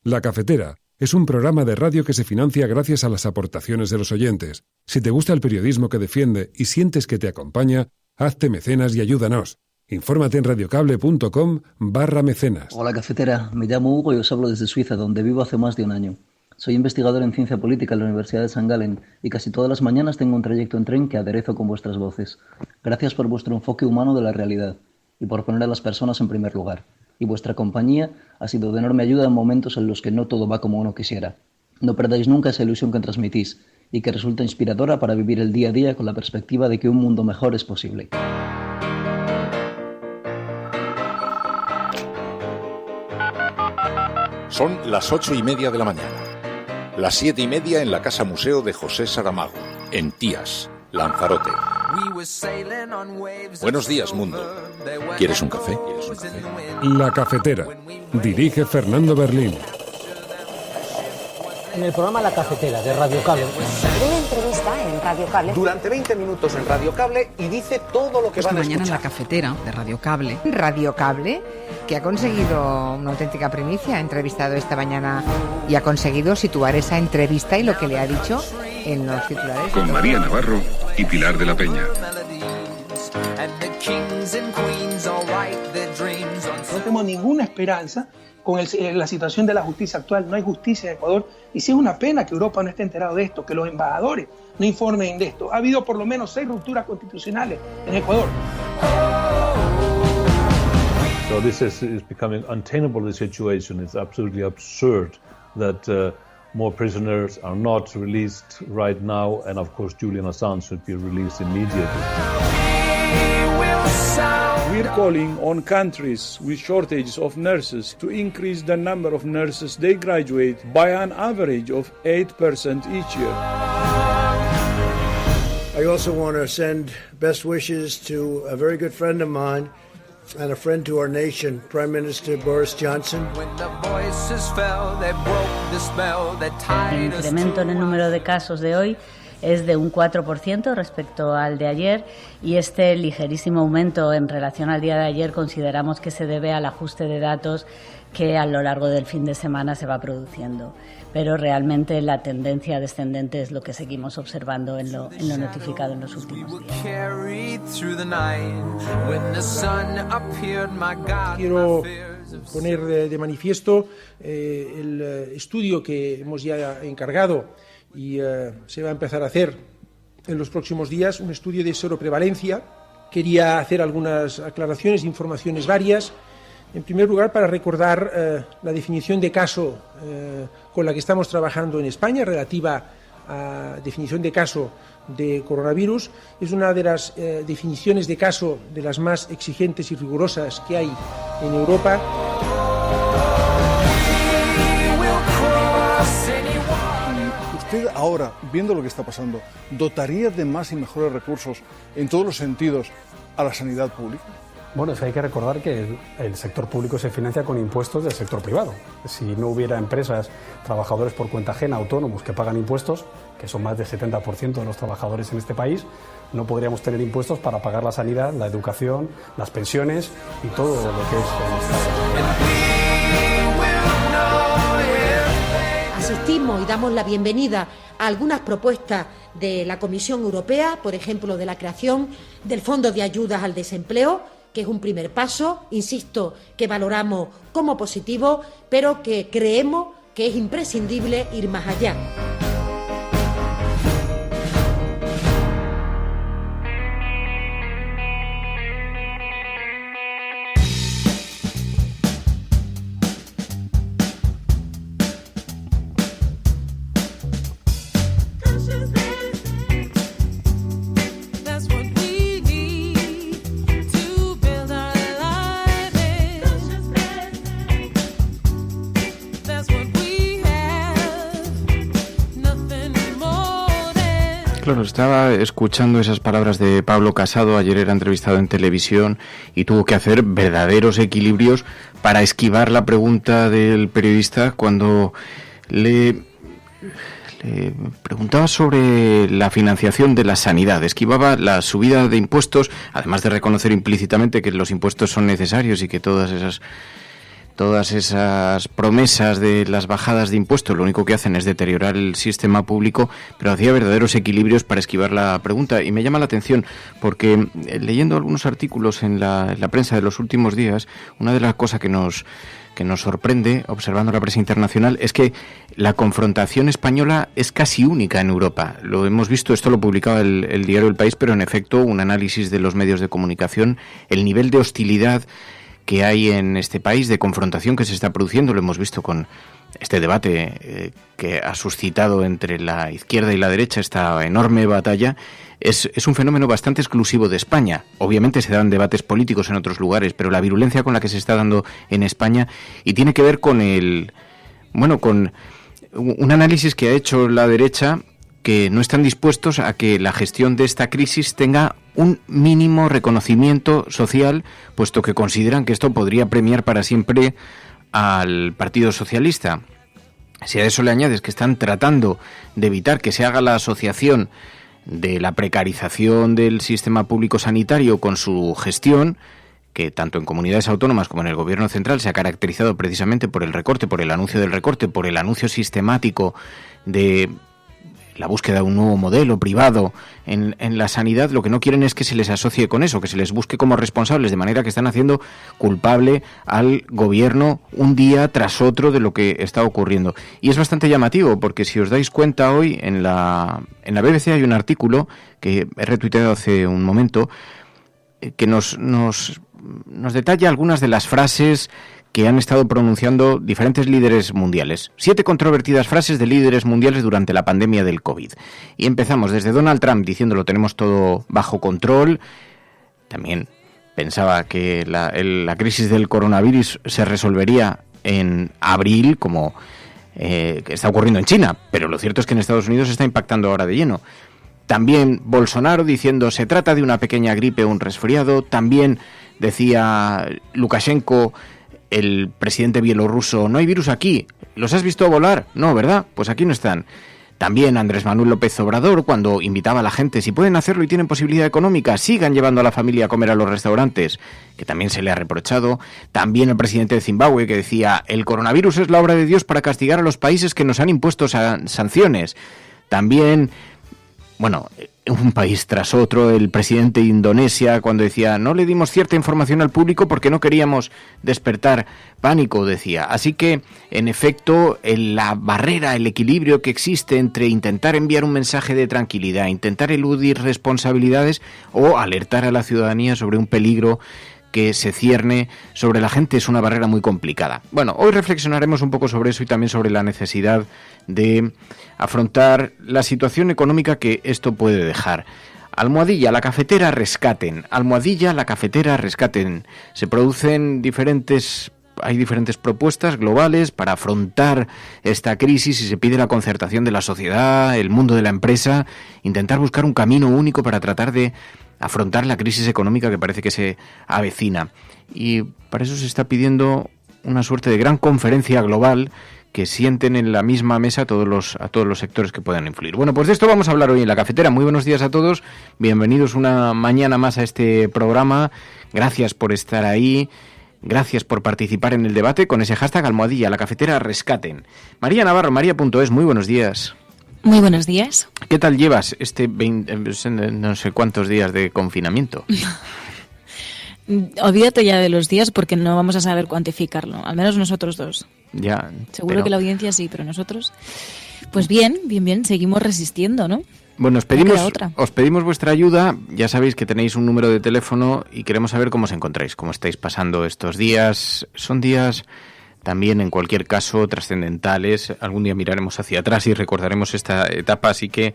La Cafetera es un programa de radio que se financia gracias a las aportaciones de los oyentes. Si te gusta el periodismo que defiende y sientes que te acompaña, hazte mecenas y ayúdanos. Infórmate en radiocable.com/mecenas. Hola Cafetera, me llamo Hugo y os hablo desde Suiza, donde vivo hace más de un año. Soy investigador en ciencia política en la Universidad de St. Gallen y casi todas las mañanas tengo un trayecto en tren que aderezo con vuestras voces. Gracias por vuestro enfoque humano de la realidad y por poner a las personas en primer lugar. Y vuestra compañía ha sido de enorme ayuda en momentos en los que no todo va como uno quisiera. No perdáis nunca esa ilusión que transmitís y que resulta inspiradora para vivir el día a día con la perspectiva de que un mundo mejor es posible. Son las 8:30 de la mañana. Las 7:30 en la Casa Museo de José Saramago, en Tías, Lanzarote. Buenos días, mundo. ¿Quieres un café? La Cafetera. Dirige Fernando Berlín. En el programa La Cafetera de Radio Cable. Una entrevista en Radio Cable. Durante 20 minutos en Radio Cable y dice todo lo que van a escuchar. Mañana en La Cafetera de Radio Cable. Radio Cable, que ha conseguido una auténtica primicia, ha entrevistado esta mañana y ha conseguido situar esa entrevista y lo que le ha dicho en los titulares. Con María Navarro y Pilar de la Peña. No tenemos ninguna esperanza con la situación de la justicia actual. No hay justicia en Ecuador y sí es una pena que Europa no esté enterado de esto, que los embajadores no informen de esto. Ha habido por lo menos 6 rupturas constitucionales en Ecuador. So this is becoming untenable, the situation. It's absolutely absurd that more prisoners are not released right now, and of course Julian Assange should be released immediately. We're calling on countries with shortages of nurses to increase the number of nurses they graduate by an average of 8% each year. I also want to send best wishes to a very good friend of mine and a friend to our nation, Prime Minister Boris Johnson. El incremento en el número de casos de hoy es de un 4% respecto al de ayer y este ligerísimo aumento en relación al día de ayer consideramos que se debe al ajuste de datos que a lo largo del fin de semana se va produciendo. Pero realmente la tendencia descendente es lo que seguimos observando en lo notificado en los últimos días. Quiero poner de manifiesto el estudio que hemos ya encargado y se va a empezar a hacer en los próximos días, un estudio de seroprevalencia. Quería hacer algunas aclaraciones, informaciones varias. En primer lugar, para recordar la definición de caso con la que estamos trabajando en España, relativa a definición de caso de coronavirus. Es una de las definiciones de caso de las más exigentes y rigurosas que hay en Europa. ¿Usted ahora, viendo lo que está pasando, dotaría de más y mejores recursos en todos los sentidos a la sanidad pública? Bueno, es que hay que recordar que el sector público se financia con impuestos del sector privado. Si no hubiera empresas, trabajadores por cuenta ajena, autónomos que pagan impuestos, que son más del 70% de los trabajadores en este país, no podríamos tener impuestos para pagar la sanidad, la educación, las pensiones y todo lo que es el Estado. Asistimos y damos la bienvenida a algunas propuestas de la Comisión Europea, por ejemplo, de la creación del Fondo de Ayudas al Desempleo, que es un primer paso, insisto, que valoramos como positivo, pero que creemos que es imprescindible ir más allá. Claro, estaba escuchando esas palabras de Pablo Casado. Ayer era entrevistado en televisión y tuvo que hacer verdaderos equilibrios para esquivar la pregunta del periodista cuando le preguntaba sobre la financiación de la sanidad. Esquivaba la subida de impuestos, además de reconocer implícitamente que los impuestos son necesarios y que todas todas esas promesas de las bajadas de impuestos lo único que hacen es deteriorar el sistema público, pero hacía verdaderos equilibrios para esquivar la pregunta. Y me llama la atención porque leyendo algunos artículos en la prensa de los últimos días, una de las cosas que nos sorprende, observando la prensa internacional, es que la confrontación española es casi única en Europa. Lo hemos visto, esto lo publicaba el diario El País, pero en efecto un análisis de los medios de comunicación, el nivel de hostilidad que hay en este país, de confrontación que se está produciendo, lo hemos visto con este debate que ha suscitado entre la izquierda y la derecha esta enorme batalla. Es un fenómeno bastante exclusivo de España. Obviamente se dan debates políticos en otros lugares, pero la virulencia con la que se está dando en España, y tiene que ver con con un análisis que ha hecho la derecha, que no están dispuestos a que la gestión de esta crisis tenga un mínimo reconocimiento social, puesto que consideran que esto podría premiar para siempre al Partido Socialista. Si a eso le añades que están tratando de evitar que se haga la asociación de la precarización del sistema público sanitario con su gestión, que tanto en comunidades autónomas como en el gobierno central se ha caracterizado precisamente por el recorte, por el anuncio del recorte, por el anuncio sistemático de la búsqueda de un nuevo modelo privado en la sanidad, lo que no quieren es que se les asocie con eso, que se les busque como responsables, de manera que están haciendo culpable al gobierno un día tras otro de lo que está ocurriendo. Y es bastante llamativo, porque si os dais cuenta hoy en la BBC hay un artículo que he retuiteado hace un momento que nos detalla algunas de las frases que han estado pronunciando diferentes líderes mundiales. 7 controvertidas frases de líderes mundiales durante la pandemia del COVID. Y empezamos desde Donald Trump diciendo lo tenemos todo bajo control. También pensaba que la crisis del coronavirus se resolvería en abril, como que está ocurriendo en China. Pero lo cierto es que en Estados Unidos está impactando ahora de lleno. También Bolsonaro diciendo se trata de una pequeña gripe o un resfriado. También decía Lukashenko, el presidente bielorruso, no hay virus aquí, ¿los has visto volar? No, ¿verdad? Pues aquí no están. También Andrés Manuel López Obrador, cuando invitaba a la gente, si pueden hacerlo y tienen posibilidad económica, sigan llevando a la familia a comer a los restaurantes, que también se le ha reprochado. También el presidente de Zimbabue, que decía, el coronavirus es la obra de Dios para castigar a los países que nos han impuesto sanciones. También, un país tras otro, el presidente de Indonesia, cuando decía, no le dimos cierta información al público porque no queríamos despertar pánico, decía. Así que, en efecto, la barrera, el equilibrio que existe entre intentar enviar un mensaje de tranquilidad, intentar eludir responsabilidades o alertar a la ciudadanía sobre un peligro que se cierne sobre la gente, es una barrera muy complicada. Bueno, hoy reflexionaremos un poco sobre eso y también sobre la necesidad de afrontar la situación económica que esto puede dejar. Almohadilla, la cafetera, rescaten. Almohadilla, la cafetera, rescaten. Se producen hay diferentes propuestas globales para afrontar esta crisis y se pide la concertación de la sociedad, el mundo de la empresa, intentar buscar un camino único para tratar de afrontar la crisis económica que parece que se avecina. Y para eso se está pidiendo una suerte de gran conferencia global que sienten en la misma mesa a todos los sectores que puedan influir. Bueno, pues de esto vamos a hablar hoy en la cafetera. Muy buenos días a todos, bienvenidos una mañana más a este programa. Gracias por estar ahí, gracias por participar en el debate con ese hashtag almohadilla, la cafetera rescaten. María Navarro, María.es, muy buenos días. Muy buenos días. ¿Qué tal llevas no sé cuántos días de confinamiento? Olvídate ya de los días porque no vamos a saber cuantificarlo, al menos nosotros dos. Ya. Seguro que la audiencia sí, pero nosotros, pues bien, seguimos resistiendo, ¿no? Bueno, os pedimos vuestra ayuda. Ya sabéis que tenéis un número de teléfono y queremos saber cómo os encontráis, cómo estáis pasando estos días. Son días también, en cualquier caso, trascendentales. Algún día miraremos hacia atrás y recordaremos esta etapa, así que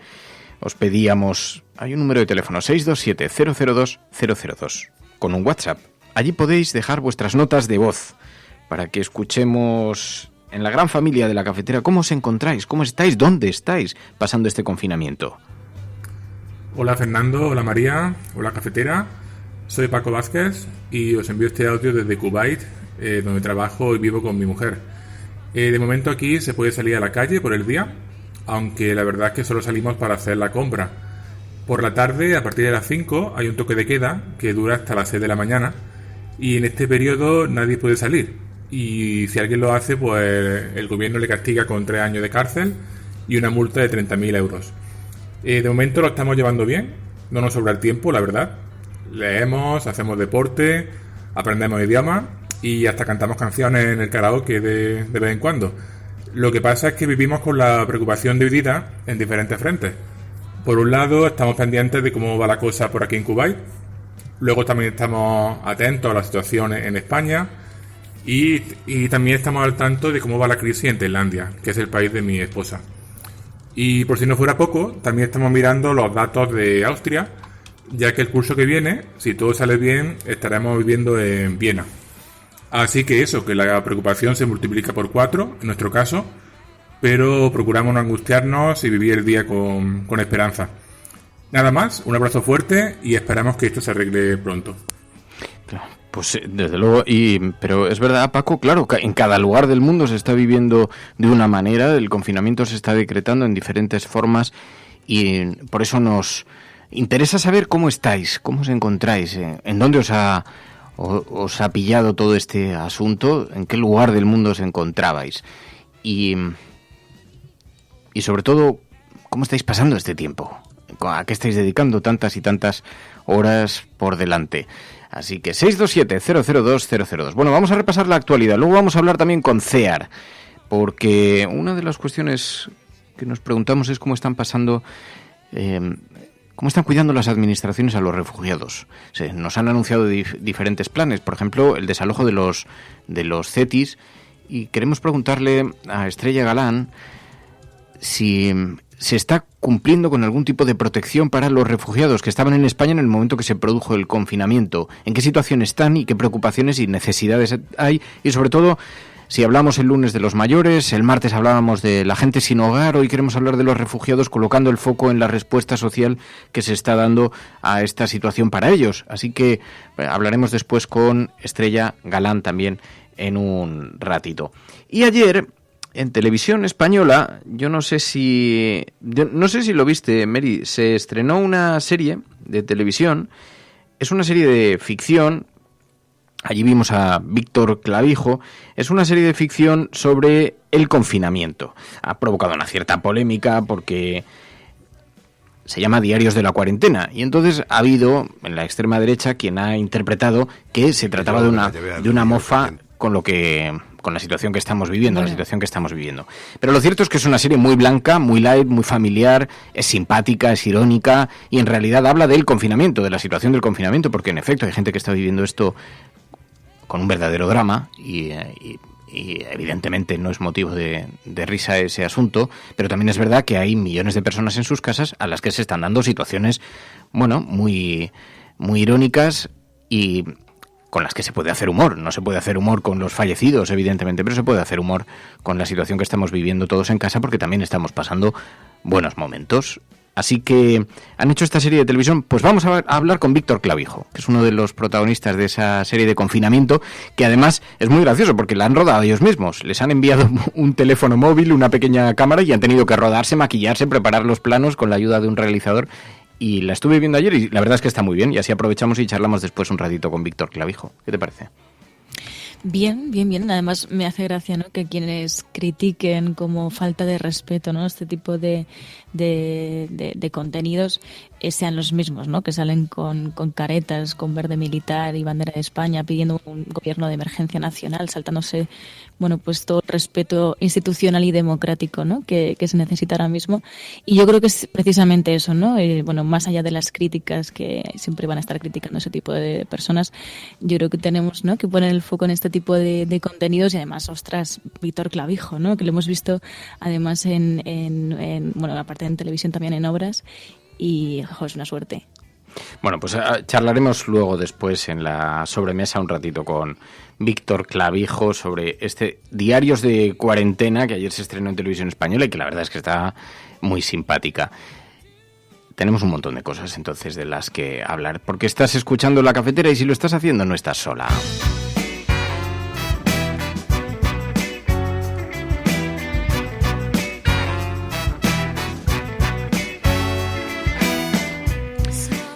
os pedíamos... Hay un número de teléfono, 627-002-002, con un WhatsApp. Allí podéis dejar vuestras notas de voz para que escuchemos en la gran familia de la cafetera cómo os encontráis, cómo estáis, dónde estáis pasando este confinamiento. Hola Fernando, hola María, hola cafetera. Soy Paco Vázquez y os envío este audio desde Kuwait, donde trabajo y vivo con mi mujer. De momento aquí se puede salir a la calle por el día, aunque la verdad es que solo salimos para hacer la compra. Por la tarde, a partir de las 5, hay un toque de queda que dura hasta las 6 de la mañana y en este periodo nadie puede salir. y si alguien lo hace, pues el gobierno le castiga con 3 años de cárcel y una multa de 30.000 euros. De momento lo estamos llevando bien, no nos sobra el tiempo, la verdad. Leemos, hacemos deporte, aprendemos idiomas y hasta cantamos canciones en el karaoke de vez en cuando. Lo que pasa es que vivimos con la preocupación dividida en diferentes frentes. Por un lado, estamos pendientes de cómo va la cosa por aquí en Kuwait. Luego también estamos atentos a la situación en España. Y también estamos al tanto de cómo va la crisis en Tailandia, que es el país de mi esposa. Y por si no fuera poco, también estamos mirando los datos de Austria, ya que el curso que viene, si todo sale bien, estaremos viviendo en Viena. Así que eso, que la preocupación se multiplica por 4, en nuestro caso, pero procuramos no angustiarnos y vivir el día con esperanza. Nada más, un abrazo fuerte y esperamos que esto se arregle pronto. Pues desde luego, pero es verdad, Paco, claro, en cada lugar del mundo se está viviendo de una manera, el confinamiento se está decretando en diferentes formas y por eso nos interesa saber cómo estáis, cómo os encontráis, en dónde os ha pillado todo este asunto, en qué lugar del mundo os encontrabais y sobre todo, cómo estáis pasando este tiempo, a qué estáis dedicando tantas y tantas horas por delante. Así que 627-002-002. Bueno, vamos a repasar la actualidad. Luego vamos a hablar también con CEAR, porque una de las cuestiones que nos preguntamos es cómo están pasando, cómo están cuidando las administraciones a los refugiados. Nos han anunciado diferentes planes, por ejemplo, el desalojo de los CETIs, y queremos preguntarle a Estrella Galán si se está cumpliendo con algún tipo de protección para los refugiados que estaban en España en el momento que se produjo el confinamiento. ¿En qué situación están y qué preocupaciones y necesidades hay? Y sobre todo, si hablamos el lunes de los mayores, el martes hablábamos de la gente sin hogar, hoy queremos hablar de los refugiados colocando el foco en la respuesta social que se está dando a esta situación para ellos. Así que hablaremos después con Estrella Galán también en un ratito. Y ayer, en Televisión Española, yo no sé si lo viste, Mary, se estrenó una serie de televisión, es una serie de ficción, allí vimos a Víctor Clavijo, es una serie de ficción sobre el confinamiento. Ha provocado una cierta polémica porque se llama Diarios de la Cuarentena, y entonces ha habido en la extrema derecha quien ha interpretado que se trataba de una mofa con la situación que estamos viviendo, Pero lo cierto es que es una serie muy blanca, muy light, muy familiar, es simpática, es irónica, y en realidad habla del confinamiento, de la situación del confinamiento, porque en efecto hay gente que está viviendo esto con un verdadero drama, y evidentemente no es motivo de risa ese asunto, pero también es verdad que hay millones de personas en sus casas a las que se están dando situaciones, bueno, muy, muy irónicas y con las que se puede hacer humor. No se puede hacer humor con los fallecidos, evidentemente, pero se puede hacer humor con la situación que estamos viviendo todos en casa, porque también estamos pasando buenos momentos. Así que han hecho esta serie de televisión. Pues vamos a hablar con Víctor Clavijo, que es uno de los protagonistas de esa serie de confinamiento, que además es muy gracioso porque la han rodado ellos mismos. Les han enviado un teléfono móvil, una pequeña cámara, y han tenido que rodarse, maquillarse, preparar los planos con la ayuda de un realizador. Y la estuve viendo ayer y la verdad es que está muy bien, y así aprovechamos y charlamos después un ratito con Víctor Clavijo. ¿Qué te parece? Bien. Además me hace gracia, ¿no?, que quienes critiquen como falta de respeto, ¿no?, este tipo de contenidos sean los mismos, ¿no?, que salen con caretas, con verde militar y bandera de España, pidiendo un gobierno de emergencia nacional, saltándose, bueno, pues todo el respeto institucional y democrático, ¿no?, que se necesita ahora mismo. Y yo creo que es precisamente eso, ¿no? Bueno, más allá de las críticas que siempre van a estar criticando ese tipo de personas, yo creo que tenemos, ¿no?, que poner el foco en este tipo de contenidos. Y además, ostras, Víctor Clavijo, ¿no?, que lo hemos visto además bueno, aparte en televisión, también en obras, y es una suerte. Bueno, pues charlaremos luego después en la sobremesa un ratito con Víctor Clavijo sobre este Diarios de Cuarentena, que ayer se estrenó en Televisión Española y que la verdad es que está muy simpática. Tenemos un montón de cosas entonces de las que hablar, porque estás escuchando La Cafetera y si lo estás haciendo no estás sola.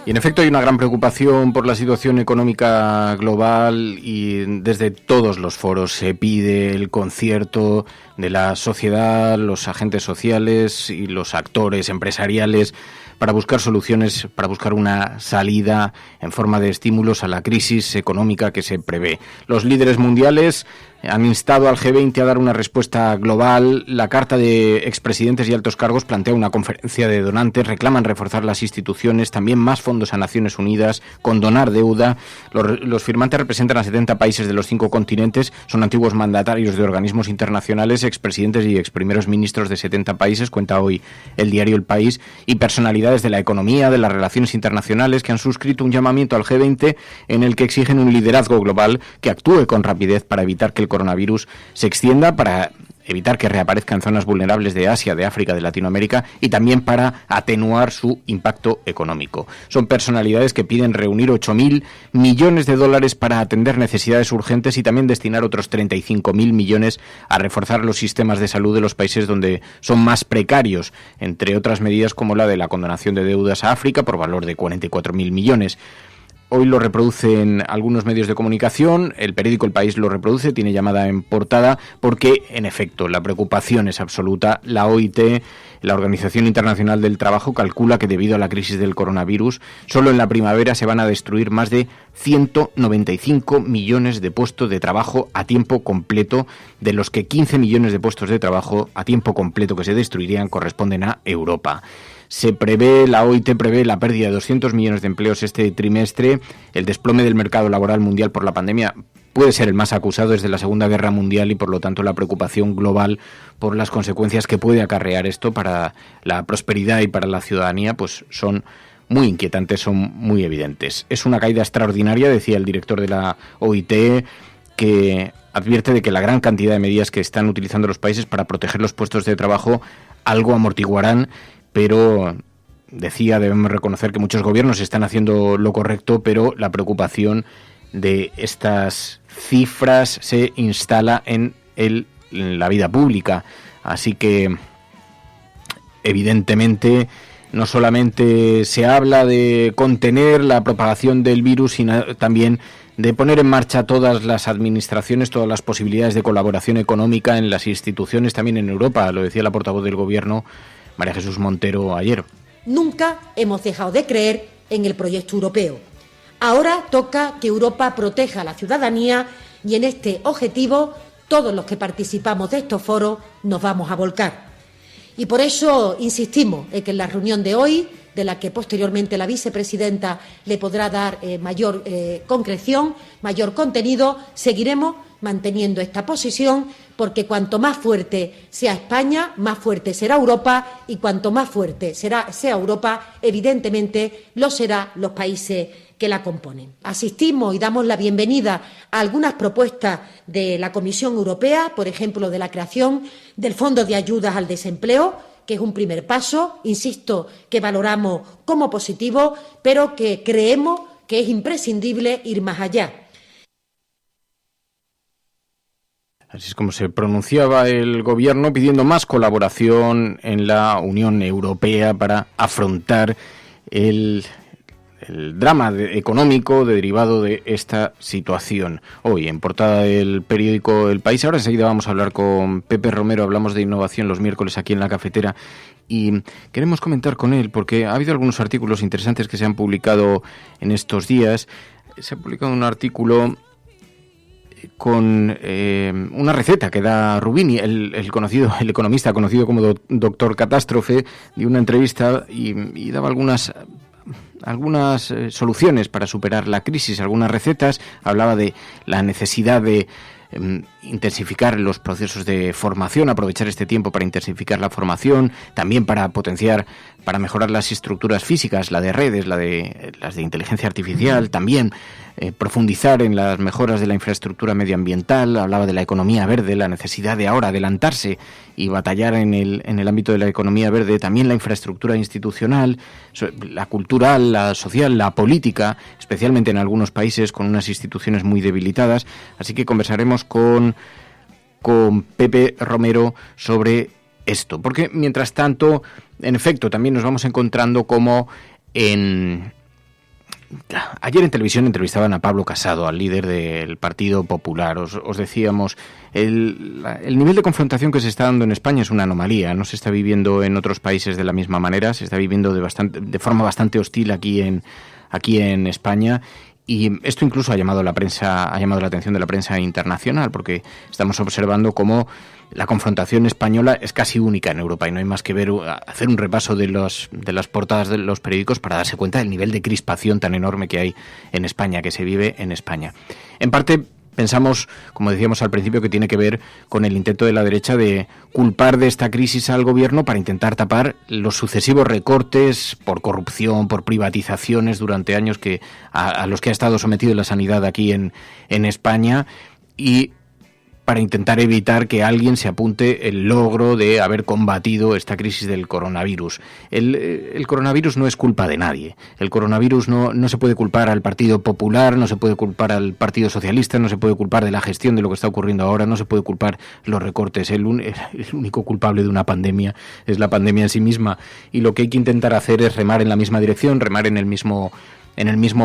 Y en efecto hay una gran preocupación por la situación económica global y desde todos los foros se pide el concierto de la sociedad, los agentes sociales y los actores empresariales para buscar soluciones, para buscar una salida en forma de estímulos a la crisis económica que se prevé. Los líderes mundiales han instado al G20 a dar una respuesta global. La carta de expresidentes y altos cargos plantea una conferencia de donantes, reclaman reforzar las instituciones, también más fondos a Naciones Unidas, condonar deuda. Los firmantes representan a 70 países de los 5 continentes, son antiguos mandatarios de organismos internacionales, expresidentes y exprimeros ministros de 70 países, cuenta hoy el diario El País, y personalidades de la economía, de las relaciones internacionales, que han suscrito un llamamiento al G20 en el que exigen un liderazgo global que actúe con rapidez para evitar que el coronavirus se extienda, para evitar que reaparezca en zonas vulnerables de Asia, de África, de Latinoamérica, y también para atenuar su impacto económico. Son personalidades que piden reunir 8.000 millones de dólares para atender necesidades urgentes y también destinar otros 35.000 millones a reforzar los sistemas de salud de los países donde son más precarios, entre otras medidas como la de la condonación de deudas a África por valor de 44.000 millones. Hoy lo reproducen algunos medios de comunicación, el periódico El País lo reproduce, tiene llamada en portada, porque, en efecto, la preocupación es absoluta. La OIT, la Organización Internacional del Trabajo, calcula que debido a la crisis del coronavirus, solo en la primavera se van a destruir más de 195 millones de puestos de trabajo a tiempo completo, de los que 15 millones de puestos de trabajo a tiempo completo que se destruirían corresponden a Europa. La OIT prevé la pérdida de 200 millones de empleos este trimestre. El desplome del mercado laboral mundial por la pandemia puede ser el más acusado desde la Segunda Guerra Mundial y, por lo tanto, la preocupación global por las consecuencias que puede acarrear esto para la prosperidad y para la ciudadanía, pues son muy inquietantes, son muy evidentes. Es una caída extraordinaria, decía el director de la OIT, que advierte de que la gran cantidad de medidas que están utilizando los países para proteger los puestos de trabajo algo amortiguarán, pero decía, debemos reconocer que muchos gobiernos están haciendo lo correcto, pero la preocupación de estas cifras se instala en la vida pública. Así que, evidentemente, no solamente se habla de contener la propagación del virus, sino también de poner en marcha todas las administraciones, todas las posibilidades de colaboración económica en las instituciones, también en Europa. Lo decía la portavoz del Gobierno, María Jesús Montero, ayer. Nunca hemos dejado de creer en el proyecto europeo. Ahora toca que Europa proteja a la ciudadanía y en este objetivo todos los que participamos de estos foros nos vamos a volcar. Y por eso insistimos en que en la reunión de hoy, de la que posteriormente la vicepresidenta le podrá dar mayor concreción, mayor contenido, seguiremos manteniendo esta posición, porque cuanto más fuerte sea España, más fuerte será Europa, y cuanto más fuerte sea Europa, evidentemente lo serán los países que la componen. Asistimos y damos la bienvenida a algunas propuestas de la Comisión Europea, por ejemplo, de la creación del Fondo de Ayudas al Desempleo, que es un primer paso, insisto, que valoramos como positivo, pero que creemos que es imprescindible ir más allá. Así es como se pronunciaba el Gobierno, pidiendo más colaboración en la Unión Europea para afrontar el drama económico derivado de esta situación. Hoy, en portada del periódico El País. Ahora enseguida vamos a hablar con Pepe Romero, hablamos de innovación los miércoles aquí en La Cafetera, y queremos comentar con él porque ha habido algunos artículos interesantes que se han publicado en estos días. Se ha publicado un artículo con una receta que da Rubini, el economista conocido como Doctor Catástrofe, dio una entrevista y daba algunas soluciones para superar la crisis, algunas recetas. Hablaba de la necesidad de intensificar los procesos de formación, aprovechar este tiempo para intensificar la formación, también para mejorar las estructuras físicas, la de redes, las de inteligencia artificial, también profundizar en las mejoras de la infraestructura medioambiental. Hablaba de la economía verde, la necesidad de ahora adelantarse y batallar en el ámbito de la economía verde, también la infraestructura institucional, la cultural, la social, la política, especialmente en algunos países con unas instituciones muy debilitadas. Así que conversaremos con Pepe Romero sobre esto, porque mientras tanto, en efecto, también nos vamos encontrando como en Ayer en televisión entrevistaban a Pablo Casado, al líder del Partido Popular. Os decíamos, el nivel de confrontación que se está dando en España es una anomalía. No se está viviendo en otros países de la misma manera, se está viviendo de forma bastante hostil aquí en España. Y esto incluso ha llamado la atención de la prensa internacional, porque estamos observando cómo la confrontación española es casi única en Europa y no hay más que hacer un repaso de las portadas de los periódicos para darse cuenta del nivel de crispación tan enorme que hay en España, que se vive en España. En parte pensamos, como decíamos al principio, que tiene que ver con el intento de la derecha de culpar de esta crisis al gobierno para intentar tapar los sucesivos recortes por corrupción, por privatizaciones durante años a los que ha estado sometido la sanidad aquí en España, y para intentar evitar que alguien se apunte el logro de haber combatido esta crisis del coronavirus. El coronavirus no es culpa de nadie. El coronavirus no se puede culpar al Partido Popular, no se puede culpar al Partido Socialista, no se puede culpar de la gestión de lo que está ocurriendo ahora, no se puede culpar los recortes. El único culpable de una pandemia es la pandemia en sí misma, y lo que hay que intentar hacer es remar en la misma dirección, remar en el mismo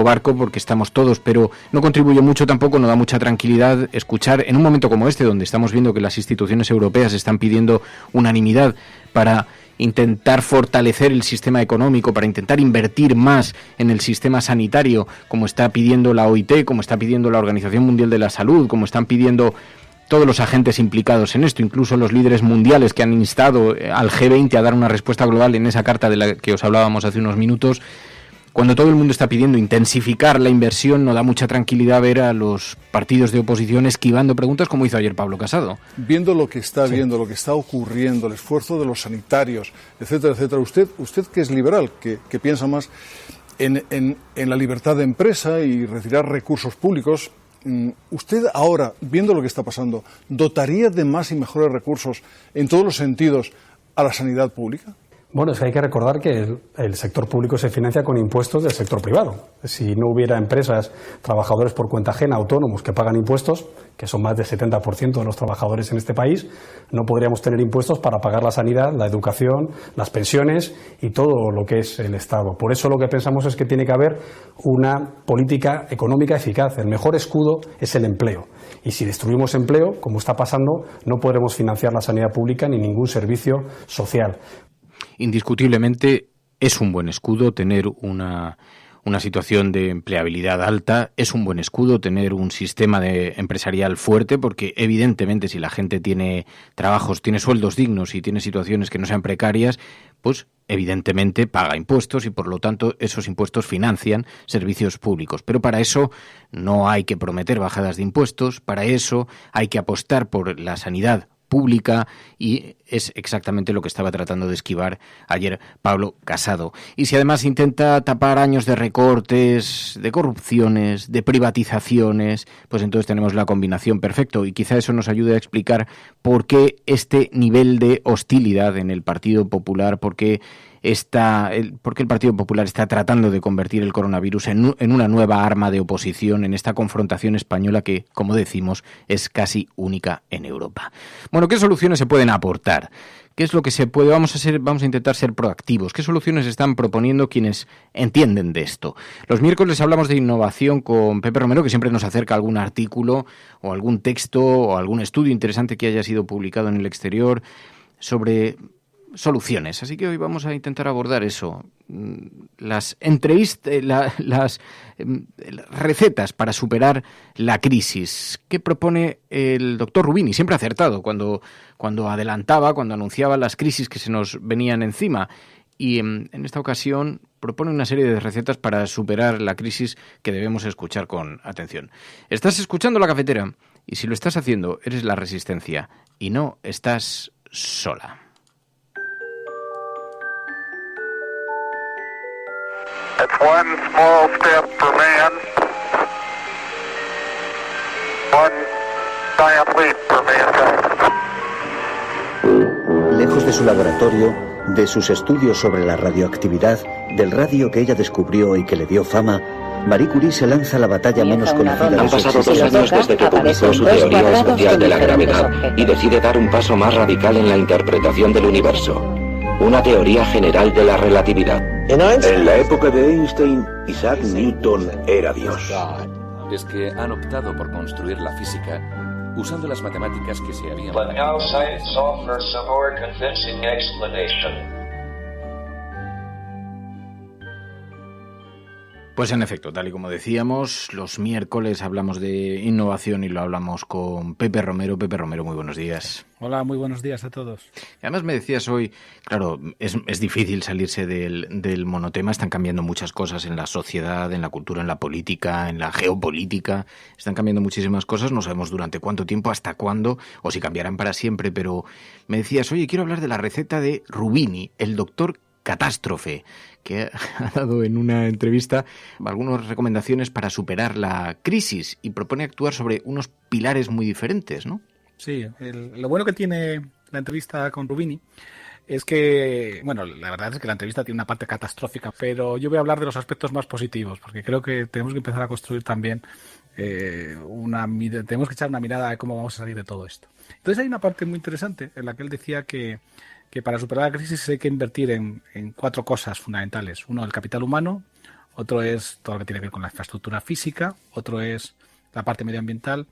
barco, porque estamos todos, pero no contribuye mucho tampoco, no da mucha tranquilidad escuchar en un momento como este, donde estamos viendo que las instituciones europeas están pidiendo unanimidad para intentar fortalecer el sistema económico, para intentar invertir más en el sistema sanitario, como está pidiendo la OIT, como está pidiendo la Organización Mundial de la Salud, como están pidiendo todos los agentes implicados en esto, incluso los líderes mundiales que han instado al G20 a dar una respuesta global en esa carta de la que os hablábamos hace unos minutos. Cuando todo el mundo está pidiendo intensificar la inversión, no da mucha tranquilidad ver a los partidos de oposición esquivando preguntas, como hizo ayer Pablo Casado. Viendo lo que está viendo, lo que está ocurriendo, el esfuerzo de los sanitarios, etcétera, etcétera, usted que es liberal, que piensa más en la libertad de empresa y retirar recursos públicos, usted ahora, viendo lo que está pasando, ¿dotaría de más y mejores recursos en todos los sentidos a la sanidad pública? Bueno, es que hay que recordar que el sector público se financia con impuestos del sector privado. Si no hubiera empresas, trabajadores por cuenta ajena, autónomos que pagan impuestos, que son más del 70% de los trabajadores en este país, no podríamos tener impuestos para pagar la sanidad, la educación, las pensiones y todo lo que es el Estado. Por eso lo que pensamos es que tiene que haber una política económica eficaz. El mejor escudo es el empleo. Y si destruimos empleo, como está pasando, no podremos financiar la sanidad pública ni ningún servicio social. Indiscutiblemente es un buen escudo tener una situación de empleabilidad alta, es un buen escudo tener un sistema empresarial fuerte, porque evidentemente si la gente tiene trabajos, tiene sueldos dignos y tiene situaciones que no sean precarias, pues evidentemente paga impuestos y por lo tanto esos impuestos financian servicios públicos. Pero para eso no hay que prometer bajadas de impuestos, para eso hay que apostar por la sanidad pública, y es exactamente lo que estaba tratando de esquivar ayer Pablo Casado. Y si además intenta tapar años de recortes, de corrupciones, de privatizaciones, pues entonces tenemos la combinación perfecta, y quizá eso nos ayude a explicar por qué este nivel de hostilidad en el Partido Popular, por qué el Partido Popular está tratando de convertir el coronavirus en una nueva arma de oposición en esta confrontación española que, como decimos, es casi única en Europa. Bueno, ¿qué soluciones se pueden aportar? ¿Qué es lo que se puede? Vamos a intentar ser proactivos. ¿Qué soluciones están proponiendo quienes entienden de esto? Los miércoles hablamos de innovación con Pepe Romero, que siempre nos acerca algún artículo o algún texto o algún estudio interesante que haya sido publicado en el exterior sobre soluciones. Así que hoy vamos a intentar abordar eso. Las recetas para superar la crisis. ¿Qué propone el doctor Rubini? Siempre acertado cuando anunciaba las crisis que se nos venían encima. Y en esta ocasión propone una serie de recetas para superar la crisis que debemos escuchar con atención. Estás escuchando La Cafetera, y si lo estás haciendo, eres la Resistencia y no estás sola. It's one small step for man, one giant leap for mankind. Lejos de su laboratorio, de sus estudios sobre la radioactividad, del radio que ella descubrió y que le dio fama, Marie Curie se lanza a la batalla menos conocida de su existencia. Han pasado 2 años desde que publicó su teoría especial de la gravedad y decide dar un paso más radical en la interpretación del universo. Una teoría general de la relatividad. En la época de Einstein, Isaac Newton era Dios. Es que han optado por construir la física usando las matemáticas que se habían... But now science offers a more convincing explanation. Pues en efecto, tal y como decíamos, los miércoles hablamos de innovación y lo hablamos con Pepe Romero. Pepe Romero, muy buenos días. Hola, muy buenos días a todos. Además me decías hoy, claro, es difícil salirse del monotema, están cambiando muchas cosas en la sociedad, en la cultura, en la política, en la geopolítica, están cambiando muchísimas cosas, no sabemos durante cuánto tiempo, hasta cuándo, o si cambiarán para siempre, pero me decías, oye, quiero hablar de la receta de Rubini, el doctor Catástrofe, que ha dado en una entrevista algunas recomendaciones para superar la crisis y propone actuar sobre unos pilares muy diferentes, ¿no? Sí, lo bueno que tiene la entrevista con Rubini es que, bueno, la verdad es que la entrevista tiene una parte catastrófica, pero yo voy a hablar de los aspectos más positivos, porque creo que tenemos que empezar a construir también tenemos que echar una mirada a cómo vamos a salir de todo esto. Entonces hay una parte muy interesante en la que él decía que para superar la crisis hay que invertir en 4 cosas fundamentales. Uno, el capital humano, otro es todo lo que tiene que ver con la infraestructura física, otro es la parte medioambiental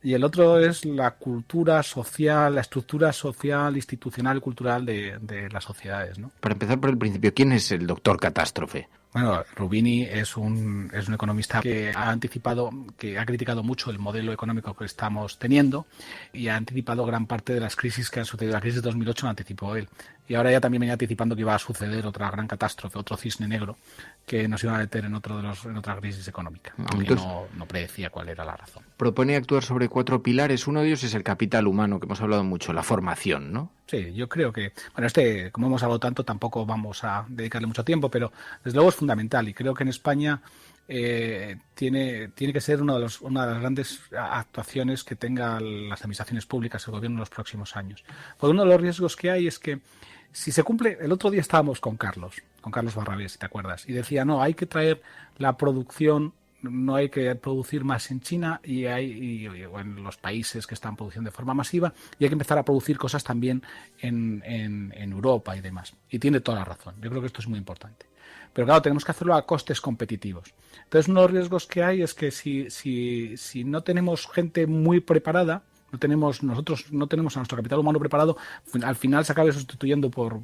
y el otro es la cultura social, la estructura social, institucional y cultural de las sociedades, ¿no? Para empezar por el principio, ¿quién es el doctor Catástrofe? Bueno, Rubini es un economista que ha criticado mucho el modelo económico que estamos teniendo y ha anticipado gran parte de las crisis que han sucedido. La crisis de 2008 la anticipó él. Y ahora ya también venía anticipando que iba a suceder otra gran catástrofe, otro cisne negro, que nos iba a meter en otra crisis económica, aunque entonces, no predecía cuál era la razón. Propone actuar sobre 4 pilares. Uno de ellos es el capital humano, que hemos hablado mucho, la formación, ¿no? Sí, yo creo que, bueno, como hemos hablado tanto, tampoco vamos a dedicarle mucho tiempo, pero desde luego es fundamental y creo que en España tiene que ser una de las grandes actuaciones que tengan las administraciones públicas, el gobierno en los próximos años. Porque uno de los riesgos que hay es que si se cumple, el otro día estábamos con Carlos Barrabés, si te acuerdas, y decía, no, hay que traer la producción, no hay que producir más en China y en los países que están produciendo de forma masiva y hay que empezar a producir cosas también en Europa y demás. Y tiene toda la razón. Yo creo que esto es muy importante. Pero claro, tenemos que hacerlo a costes competitivos. Entonces, uno de los riesgos que hay es que si no tenemos gente muy preparada, nosotros no tenemos a nuestro capital humano preparado, al final se acabe sustituyendo por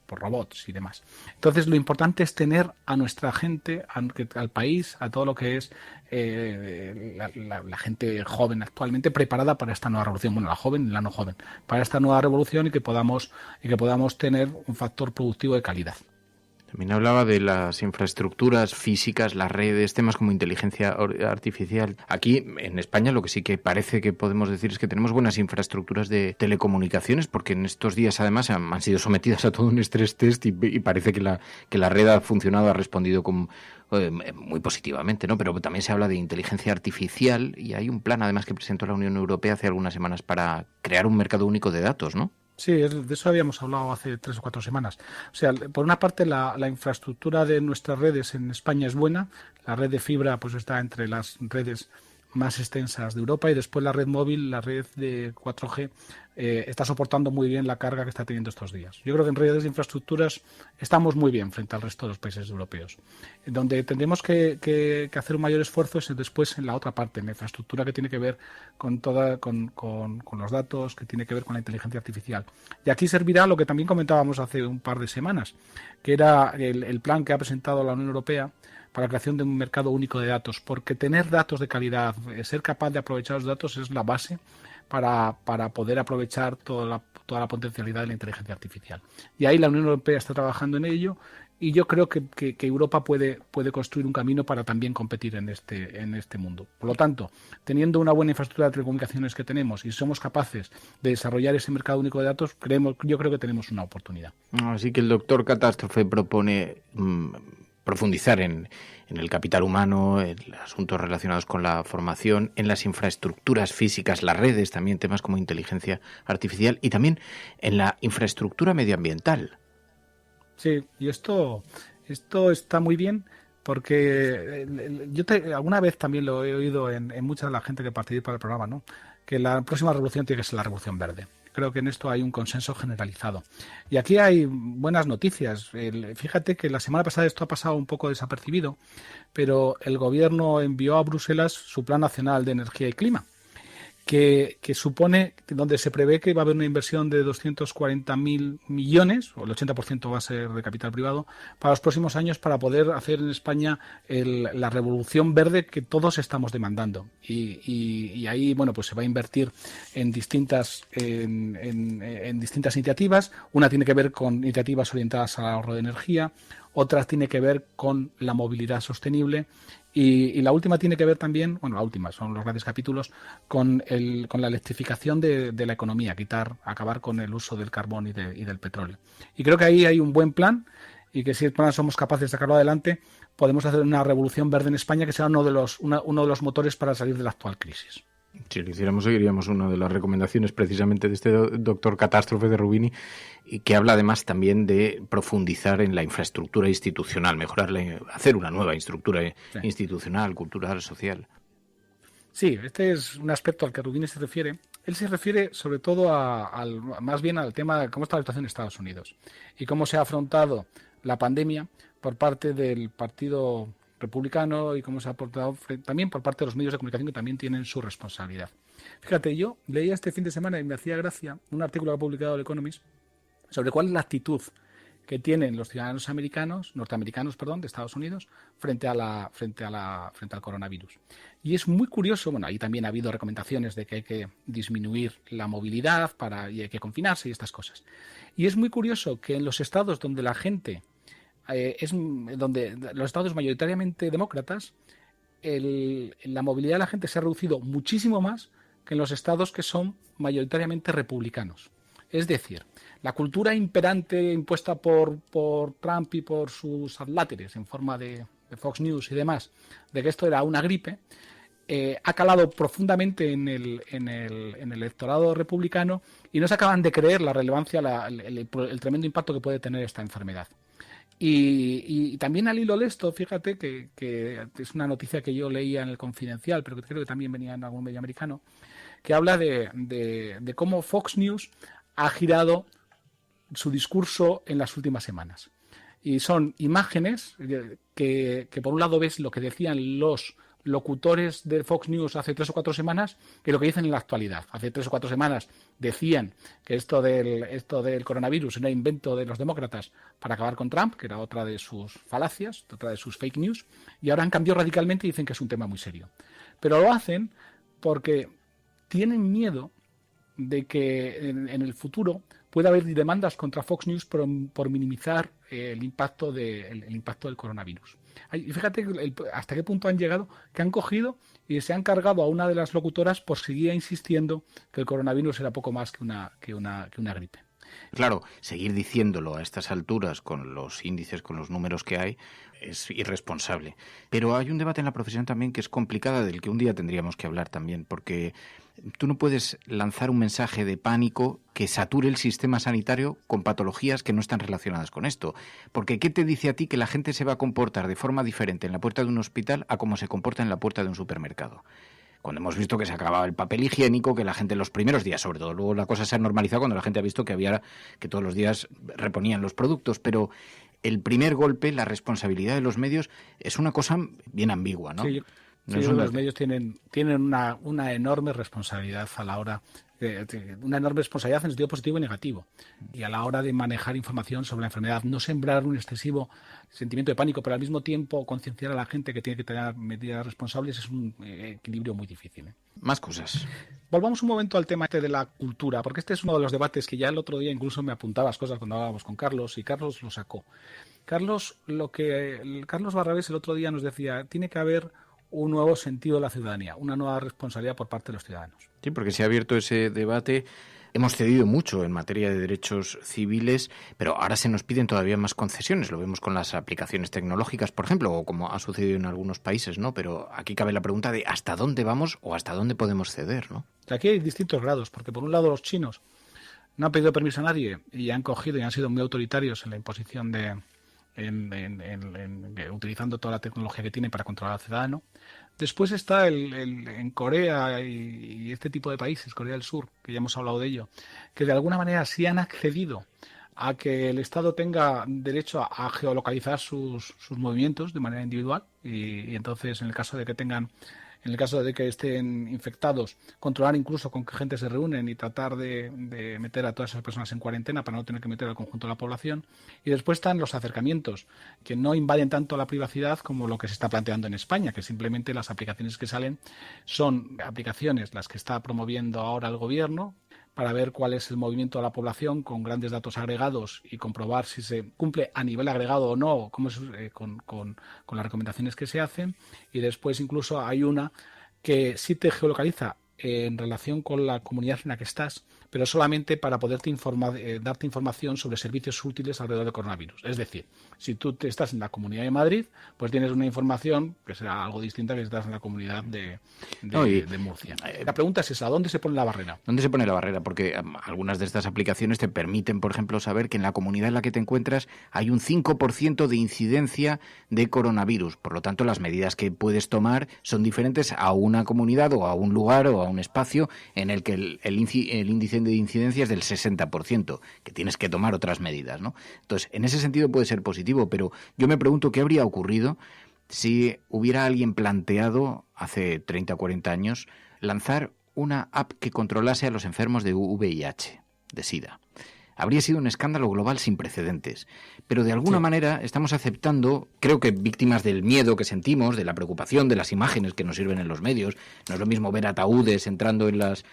robots y demás. Entonces, lo importante es tener a nuestra gente, al país, a todo lo que es la gente joven actualmente preparada para esta nueva revolución. Bueno, la joven y la no joven, para esta nueva revolución y que podamos tener un factor productivo de calidad. También hablaba de las infraestructuras físicas, las redes, temas como inteligencia artificial. Aquí, en España, lo que sí que parece que podemos decir es que tenemos buenas infraestructuras de telecomunicaciones, porque en estos días, además, han sido sometidas a todo un estrés test y parece que la red ha funcionado, ha respondido muy positivamente, ¿no? Pero también se habla de inteligencia artificial y hay un plan, además, que presentó la Unión Europea hace algunas semanas para crear un mercado único de datos, ¿no? Sí, de eso habíamos hablado hace 3 o 4 semanas. O sea, por una parte la infraestructura de nuestras redes en España es buena. La red de fibra pues está entre las redes más extensas de Europa y después la red móvil, la red de 4G, está soportando muy bien la carga que está teniendo estos días. Yo creo que en redes de infraestructuras estamos muy bien frente al resto de los países europeos. Donde tendremos que hacer un mayor esfuerzo es después en la otra parte, en la infraestructura que tiene que ver con los datos, que tiene que ver con la inteligencia artificial. Y aquí servirá lo que también comentábamos hace un par de semanas, que era el plan que ha presentado la Unión Europea para la creación de un mercado único de datos, porque tener datos de calidad, ser capaz de aprovechar los datos es la base para poder aprovechar toda la potencialidad de la inteligencia artificial. Y ahí la Unión Europea está trabajando en ello y yo creo que Europa puede construir un camino para también competir en este mundo. Por lo tanto, teniendo una buena infraestructura de telecomunicaciones que tenemos y somos capaces de desarrollar ese mercado único de datos, yo creo que tenemos una oportunidad. Así que el doctor Catástrofe propone profundizar en el capital humano, en asuntos relacionados con la formación, en las infraestructuras físicas, las redes, también temas como inteligencia artificial y también en la infraestructura medioambiental. Sí, y esto está muy bien porque alguna vez también lo he oído en mucha de la gente que participa del programa, ¿no? Que la próxima revolución tiene que ser la revolución verde. Creo que en esto hay un consenso generalizado. Y aquí hay buenas noticias. Fíjate que la semana pasada esto ha pasado un poco desapercibido, pero el gobierno envió a Bruselas su Plan Nacional de Energía y Clima, que supone, donde se prevé que va a haber una inversión de 240.000 millones, o el 80% va a ser de capital privado, para los próximos años para poder hacer en España la revolución verde que todos estamos demandando. Y ahí, bueno, pues se va a invertir en distintas iniciativas. Una tiene que ver con iniciativas orientadas al ahorro de energía, otra tiene que ver con la movilidad sostenible. Y la última tiene que ver también, bueno, la última son los grandes capítulos, con la electrificación de la economía, acabar con el uso del carbón y del petróleo. Y creo que ahí hay un buen plan, y que si somos capaces de sacarlo adelante, podemos hacer una revolución verde en España que sea uno de los motores para salir de la actual crisis. Si lo hiciéramos, seguiríamos una de las recomendaciones precisamente de este doctor Catástrofe de Rubini, y que habla además también de profundizar en la infraestructura institucional, hacer una nueva estructura institucional, cultural, social. Sí, este es un aspecto al que Rubini se refiere. Él se refiere sobre todo más bien al tema de cómo está la situación en Estados Unidos y cómo se ha afrontado la pandemia por parte del Partido Republicano y cómo se ha aportado también por parte de los medios de comunicación, que también tienen su responsabilidad. Fíjate, yo leía este fin de semana y me hacía gracia un artículo que ha publicado el Economist sobre cuál es la actitud que tienen los ciudadanos norteamericanos de Estados Unidos frente al coronavirus. Y es muy curioso, bueno, ahí también ha habido recomendaciones de que hay que disminuir la movilidad y hay que confinarse y estas cosas. Y es muy curioso que en los estados donde la gente donde los estados mayoritariamente demócratas, la movilidad de la gente se ha reducido muchísimo más que en los estados que son mayoritariamente republicanos. Es decir, la cultura imperante impuesta por Trump y por sus adláteres en forma de Fox News y demás, de que esto era una gripe, ha calado profundamente en el electorado republicano, y no se acaban de creer la relevancia, el tremendo impacto que puede tener esta enfermedad. Y también al hilo de esto, fíjate que es una noticia que yo leía en el Confidencial, pero que creo que también venía en algún medio americano, que habla de cómo Fox News ha girado su discurso en las últimas semanas. Y son imágenes que por un lado ves lo que decían los locutores de Fox News hace 3 o 4 semanas que lo que dicen en la actualidad. Hace 3 o 4 semanas decían que esto del coronavirus era invento de los demócratas para acabar con Trump, que era otra de sus falacias, otra de sus fake news, y ahora han cambiado radicalmente y dicen que es un tema muy serio. Pero lo hacen porque tienen miedo de que en el futuro pueda haber demandas contra Fox News por minimizar el impacto del coronavirus. Y fíjate hasta qué punto han llegado, que han cogido y se han cargado a una de las locutoras por seguir insistiendo que el coronavirus era poco más que una gripe. Claro, seguir diciéndolo a estas alturas con los índices, con los números que hay, es irresponsable. Pero hay un debate en la profesión también que es complicada, del que un día tendríamos que hablar también, porque tú no puedes lanzar un mensaje de pánico que sature el sistema sanitario con patologías que no están relacionadas con esto. Porque ¿qué te dice a ti que la gente se va a comportar de forma diferente en la puerta de un hospital a cómo se comporta en la puerta de un supermercado? Cuando hemos visto que se acababa el papel higiénico, que la gente los primeros días, sobre todo, luego la cosa se ha normalizado cuando la gente ha visto que todos los días reponían los productos, pero el primer golpe, la responsabilidad de los medios, es una cosa bien ambigua, ¿no? Sí, los medios tienen una enorme responsabilidad a la hora una enorme responsabilidad en sentido positivo y negativo, y a la hora de manejar información sobre la enfermedad, no sembrar un excesivo sentimiento de pánico, pero al mismo tiempo concienciar a la gente que tiene que tener medidas responsables, es un equilibrio muy difícil. Más cosas. Volvamos un momento al tema de la cultura, porque este es uno de los debates que ya el otro día incluso me apuntabas cosas cuando hablábamos con Carlos, y Carlos lo sacó. Carlos Barrabés el otro día nos decía, tiene que haber un nuevo sentido de la ciudadanía, una nueva responsabilidad por parte de los ciudadanos. Sí, porque se ha abierto ese debate. Hemos cedido mucho en materia de derechos civiles, pero ahora se nos piden todavía más concesiones. Lo vemos con las aplicaciones tecnológicas, por ejemplo, o como ha sucedido en algunos países, ¿no? Pero aquí cabe la pregunta de hasta dónde vamos o hasta dónde podemos ceder, ¿no? Aquí hay distintos grados, porque por un lado los chinos no han pedido permiso a nadie y han cogido y han sido muy autoritarios en la imposición de utilizando toda la tecnología que tiene para controlar al ciudadano. Después está en Corea y este tipo de países, Corea del Sur, que ya hemos hablado de ello, que de alguna manera sí han accedido a que el Estado tenga derecho a geolocalizar sus movimientos de manera individual y entonces en el caso de que estén infectados, controlar incluso con qué gente se reúnen y tratar de meter a todas esas personas en cuarentena para no tener que meter al conjunto de la población. Y después están los acercamientos, que no invaden tanto la privacidad como lo que se está planteando en España, que simplemente las aplicaciones que salen son aplicaciones las que está promoviendo ahora el gobierno para ver cuál es el movimiento de la población con grandes datos agregados y comprobar si se cumple a nivel agregado o no cómo es, con las recomendaciones que se hacen. Y después incluso hay una que sí te geolocaliza en relación con la comunidad en la que estás, pero solamente para poderte darte información sobre servicios útiles alrededor del coronavirus. Es decir, si tú estás en la Comunidad de Madrid, pues tienes una información que será algo distinta que si estás en la Comunidad de Murcia. La pregunta es esa, ¿dónde se pone la barrera? ¿Dónde se pone la barrera? Porque algunas de estas aplicaciones te permiten, por ejemplo, saber que en la comunidad en la que te encuentras hay un 5% de incidencia de coronavirus. Por lo tanto, las medidas que puedes tomar son diferentes a una comunidad o a un lugar o a un espacio en el que el índice de incidencia es del 60%, que tienes que tomar otras medidas, ¿no? Entonces, en ese sentido puede ser positivo, pero yo me pregunto qué habría ocurrido si hubiera alguien planteado hace 30 o 40 años lanzar una app que controlase a los enfermos de VIH, de SIDA. Habría sido un escándalo global sin precedentes. Pero de alguna manera estamos aceptando, creo que víctimas del miedo que sentimos, de la preocupación, de las imágenes que nos sirven en los medios. No es lo mismo ver ataúdes entrando en las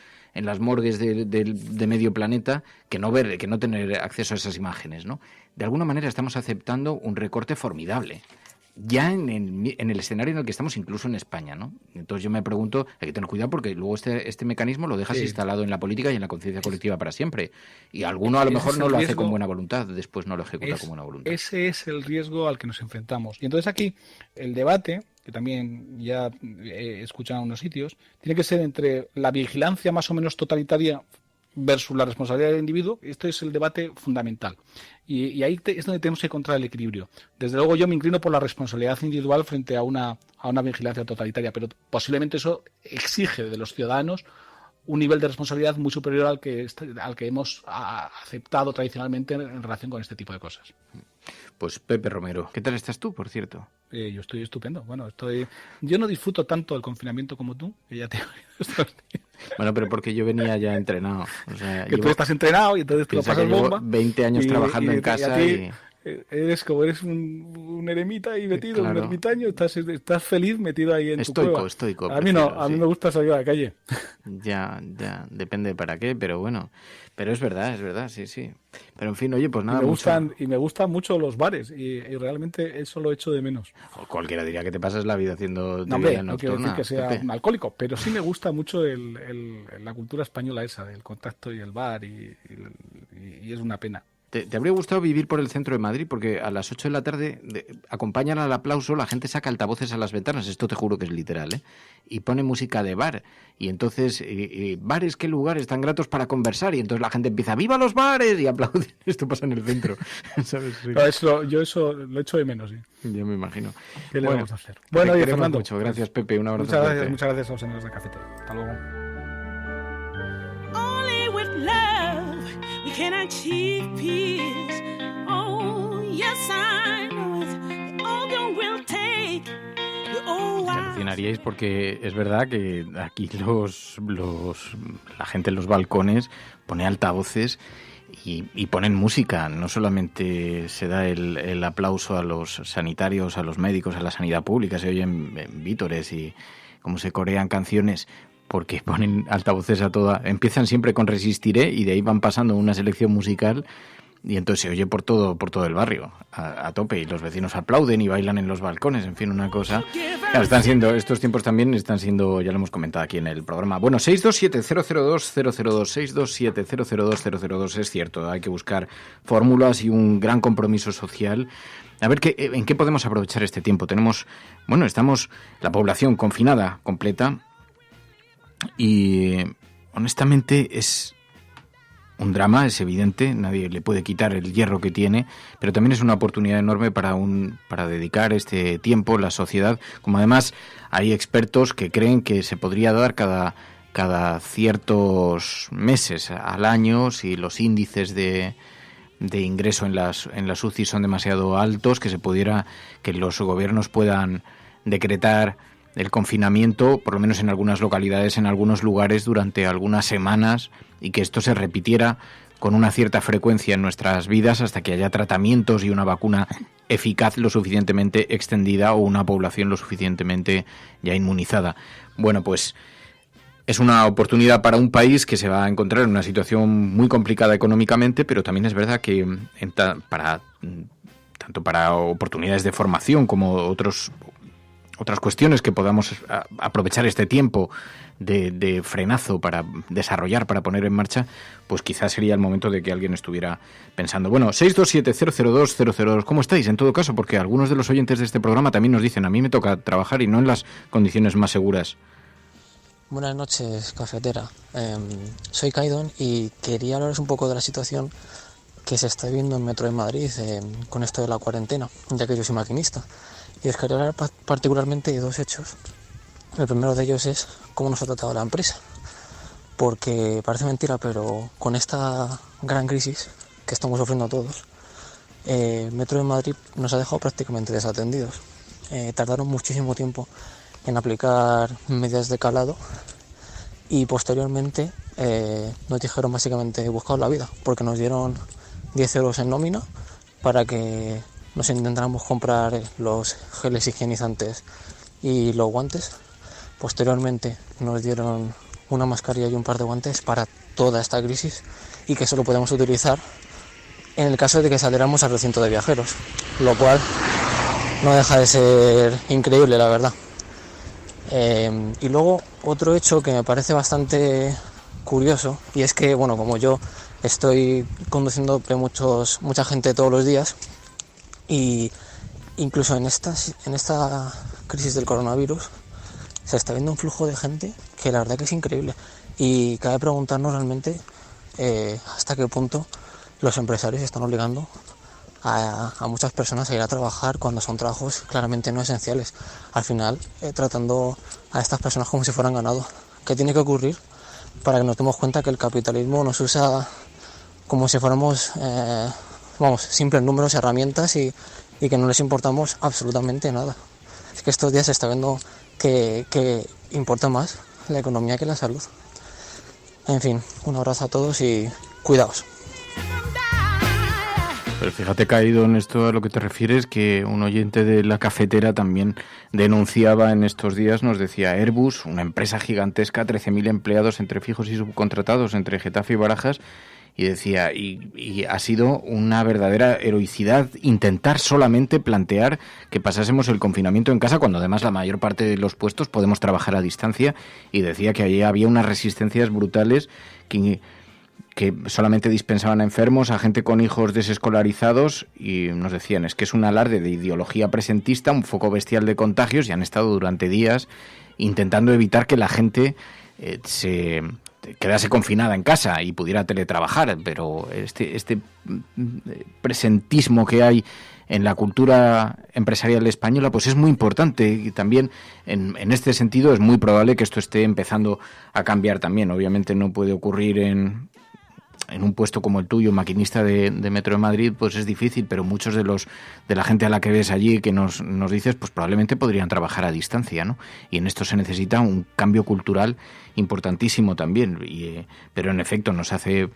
morgues de medio planeta que no tener acceso a esas imágenes, ¿no? De alguna manera estamos aceptando un recorte formidable. Ya en el escenario en el que estamos, incluso en España, ¿no? Entonces yo me pregunto, hay que tener cuidado porque luego este mecanismo lo dejas instalado en la política y en la conciencia colectiva para siempre. Y alguno a lo mejor no lo hace con buena voluntad, después no lo ejecuta con buena voluntad. Ese es el riesgo al que nos enfrentamos. Y entonces aquí el debate, que también ya he escuchado en unos sitios, tiene que ser entre la vigilancia más o menos totalitaria versus la responsabilidad del individuo. Esto es el debate fundamental. Y ahí es donde tenemos que encontrar el equilibrio. Desde luego yo me inclino por la responsabilidad individual frente a una vigilancia totalitaria, pero posiblemente eso exige de los ciudadanos un nivel de responsabilidad muy superior al que hemos aceptado tradicionalmente en relación con este tipo de cosas. Pues Pepe Romero, ¿qué tal estás tú, por cierto? Yo estoy estupendo. Bueno, yo no disfruto tanto del confinamiento como tú, que ya te... Bueno, pero porque yo venía ya entrenado. O sea, tú estás entrenado y entonces te lo pasas bomba. 20 años trabajando en casa y... Eres un eremita y metido, claro. Un ermitaño, estás feliz metido ahí en tu cueva. Estoico. A mí no, a mí me gusta salir a la calle. Ya, depende para qué, pero bueno. Pero es verdad, sí. Pero en fin, oye, pues nada. Me gustan mucho los bares y realmente eso lo echo de menos. O cualquiera diría que te pasas la vida haciendo vida nocturna. No quiero decir que sea un alcohólico, pero sí me gusta mucho la cultura española esa, del contacto y el bar y es una pena. ¿Te habría gustado vivir por el centro de Madrid? Porque a las 8 de la tarde acompañan al aplauso, la gente saca altavoces a las ventanas, esto te juro que es literal, ¿eh? Y pone música de bar. Y entonces, bares, qué lugares tan gratos para conversar. Y entonces la gente empieza, ¡viva los bares! Y aplauden. Esto pasa en el centro. ¿Sabes? Sí. No, yo eso lo echo de menos, sí. Yo me imagino. ¿Qué le vamos a hacer? Bueno, oye, Fernando. Mucho. Gracias, Pepe. Un abrazo. Muchas gracias a los señores de Cafete. Hasta luego. Can achieve peace. Oh, yes, I know it. All you will take. Os alucinaríais porque es verdad que aquí la gente en los balcones pone altavoces y ponen música. No solamente se da el aplauso a los sanitarios, a los médicos, a la sanidad pública, se oyen vítores y cómo se corean canciones, porque ponen altavoces a toda... Empiezan siempre con Resistiré y de ahí van pasando una selección musical y entonces se oye por todo el barrio a tope y los vecinos aplauden y bailan en los balcones, en fin, una cosa... Claro, estos tiempos también están siendo, ya lo hemos comentado aquí en el programa. Bueno, 627-002-002, 627-002-002, es cierto, hay que buscar fórmulas y un gran compromiso social. A ver en qué podemos aprovechar este tiempo. Estamos la población confinada completa. Y honestamente es un drama, es evidente, nadie le puede quitar el hierro que tiene, pero también es una oportunidad enorme para dedicar este tiempo la sociedad, como además hay expertos que creen que se podría dar cada ciertos meses al año, si los índices de ingreso en las UCI son demasiado altos, que los gobiernos puedan decretar el confinamiento, por lo menos en algunas localidades, en algunos lugares, durante algunas semanas, y que esto se repitiera con una cierta frecuencia en nuestras vidas hasta que haya tratamientos y una vacuna eficaz lo suficientemente extendida o una población lo suficientemente ya inmunizada. Bueno, pues es una oportunidad para un país que se va a encontrar en una situación muy complicada económicamente, pero también es verdad que tanto para oportunidades de formación como otras cuestiones que podamos aprovechar este tiempo de frenazo para desarrollar, para poner en marcha, pues quizás sería el momento de que alguien estuviera pensando. Bueno, 627-002-002, ¿cómo estáis en todo caso? Porque algunos de los oyentes de este programa también nos dicen, a mí me toca trabajar y no en las condiciones más seguras. Buenas noches, cafetera. Soy Kaidon y quería hablaros un poco de la situación que se está viviendo en Metro de Madrid con esto de la cuarentena, ya que yo soy maquinista. Y os quería hablar particularmente de dos hechos. El primero de ellos es cómo nos ha tratado la empresa. Porque parece mentira, pero con esta gran crisis que estamos sufriendo todos, Metro de Madrid nos ha dejado prácticamente desatendidos. Tardaron muchísimo tiempo en aplicar medidas de calado y posteriormente nos dijeron básicamente buscaos la vida, porque nos dieron 10 euros en nómina para que nos intentáramos comprar los geles higienizantes y los guantes. Posteriormente nos dieron una mascarilla y un par de guantes para toda esta crisis y que solo podemos utilizar en el caso de que saliéramos al recinto de viajeros, lo cual no deja de ser increíble, la verdad. Y luego otro hecho que me parece bastante curioso, y es que, bueno, como yo estoy conduciendo mucha gente todos los días, y incluso en esta crisis del coronavirus se está viendo un flujo de gente que la verdad que es increíble, y cabe preguntarnos realmente hasta qué punto los empresarios están obligando a muchas personas a ir a trabajar cuando son trabajos claramente no esenciales, al final tratando a estas personas como si fueran ganado. ¿Qué tiene que ocurrir para que nos demos cuenta que el capitalismo nos usa como si fuéramos simples números, herramientas y que no les importamos absolutamente nada? Es que estos días se está viendo que importa más la economía que la salud. En fin, un abrazo a todos y cuidaos. Pero fíjate, Caído, en esto a lo que te refieres, que un oyente de la cafetera también denunciaba en estos días, nos decía Airbus, una empresa gigantesca, 13.000 empleados entre fijos y subcontratados entre Getafe y Barajas, y decía, y ha sido una verdadera heroicidad intentar solamente plantear que pasásemos el confinamiento en casa, cuando además la mayor parte de los puestos podemos trabajar a distancia, y decía que allí había unas resistencias brutales que solamente dispensaban a enfermos, a gente con hijos desescolarizados, y nos decían, es que es un alarde de ideología presentista, un foco bestial de contagios, y han estado durante días intentando evitar que la gente se quedase confinada en casa y pudiera teletrabajar, pero este presentismo que hay en la cultura empresarial española pues es muy importante, y también en este sentido es muy probable que esto esté empezando a cambiar también. Obviamente no puede ocurrir en un puesto como el tuyo, maquinista de Metro de Madrid, pues es difícil, pero muchos de la gente a la que ves allí, que nos dices, pues probablemente podrían trabajar a distancia, ¿no? Y en esto se necesita un cambio cultural importantísimo también, pero en efecto nos hace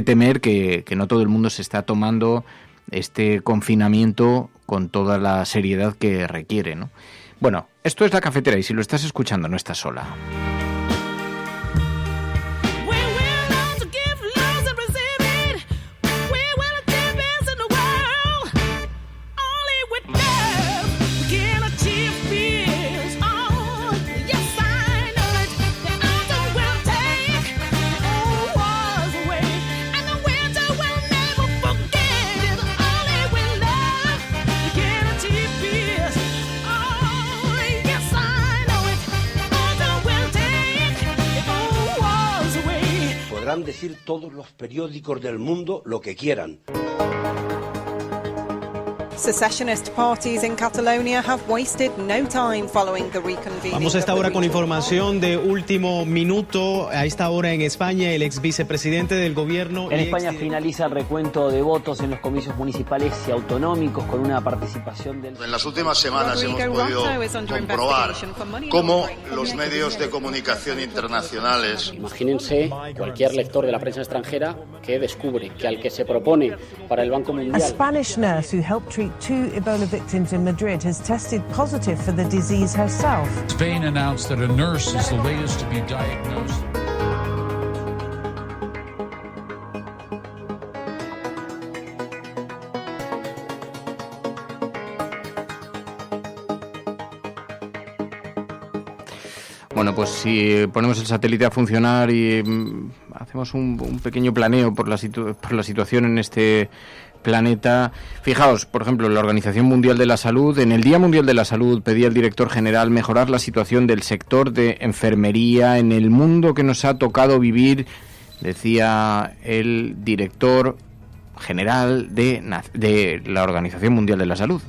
temer que no todo el mundo se está tomando este confinamiento con toda la seriedad que requiere, ¿no? Bueno, esto es La Cafetera, y si lo estás escuchando no estás sola. Yes, I know it. decir todos los periódicos del mundo lo que quieran. Secessionist parties in Catalonia have wasted no time following the reconvening. Vamos a esta hora con información de último minuto. A esta hora en España, el ex vicepresidente del gobierno... En España finaliza el recuento de votos en los comicios municipales y autonómicos con una participación del... En las últimas semanas hemos podido comprobar cómo los medios de comunicación internacionales... Imagínense cualquier lector de la prensa extranjera que descubre que al que se propone para el Banco Mundial... A Spanish nurse who helped treat 2 Ebola victims in Madrid has tested positive for the disease herself. Spain announced that a nurse is the latest to be diagnosed. Bueno, pues si ponemos el satélite a funcionar y hacemos un pequeño planeo por la situación en este planeta. Fijaos, por ejemplo, la Organización Mundial de la Salud, en el Día Mundial de la Salud pedía el director general mejorar la situación del sector de enfermería en el mundo que nos ha tocado vivir, decía el director general de la Organización Mundial de la Salud.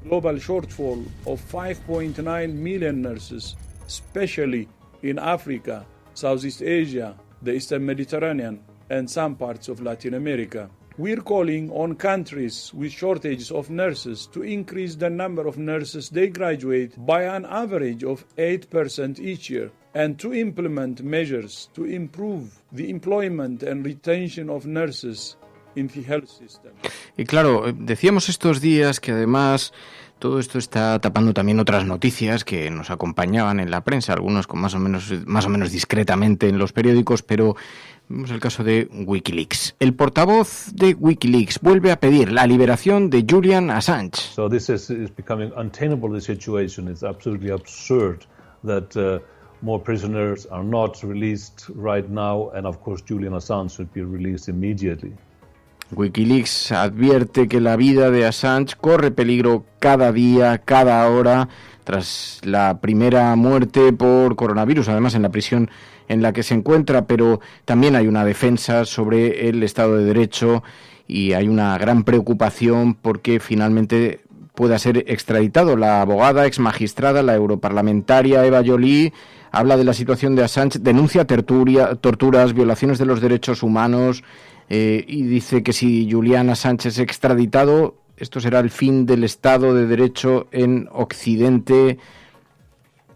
Global shortfall of 5.9 million nurses, especially in Africa, Southeast Asia, the Eastern Mediterranean, and some parts of Latin America. We're calling on countries with shortages of nurses to increase the number of nurses they graduate by an average of 8% each year, and to implement measures to improve the employment and retention of nurses in the health system. Y claro, decíamos estos días que además todo esto está tapando también otras noticias que nos acompañaban en la prensa, algunos con más o menos discretamente en los periódicos, pero vemos el caso de Wikileaks. El portavoz de Wikileaks vuelve a pedir la liberación de Julian Assange. So this is becoming untenable, the situation. It's absolutely absurd that more prisoners are not released right now, and of course Julian Assange should be released immediately. Wikileaks advierte que la vida de Assange corre peligro cada día, cada hora, tras la primera muerte por coronavirus, además en la prisión en la que se encuentra, pero también hay una defensa sobre el Estado de Derecho y hay una gran preocupación porque finalmente pueda ser extraditado. La abogada exmagistrada, la europarlamentaria Eva Joly, habla de la situación de Assange, denuncia torturas, violaciones de los derechos humanos, y dice que si Julian Assange es extraditado, esto será el fin del Estado de Derecho en Occidente.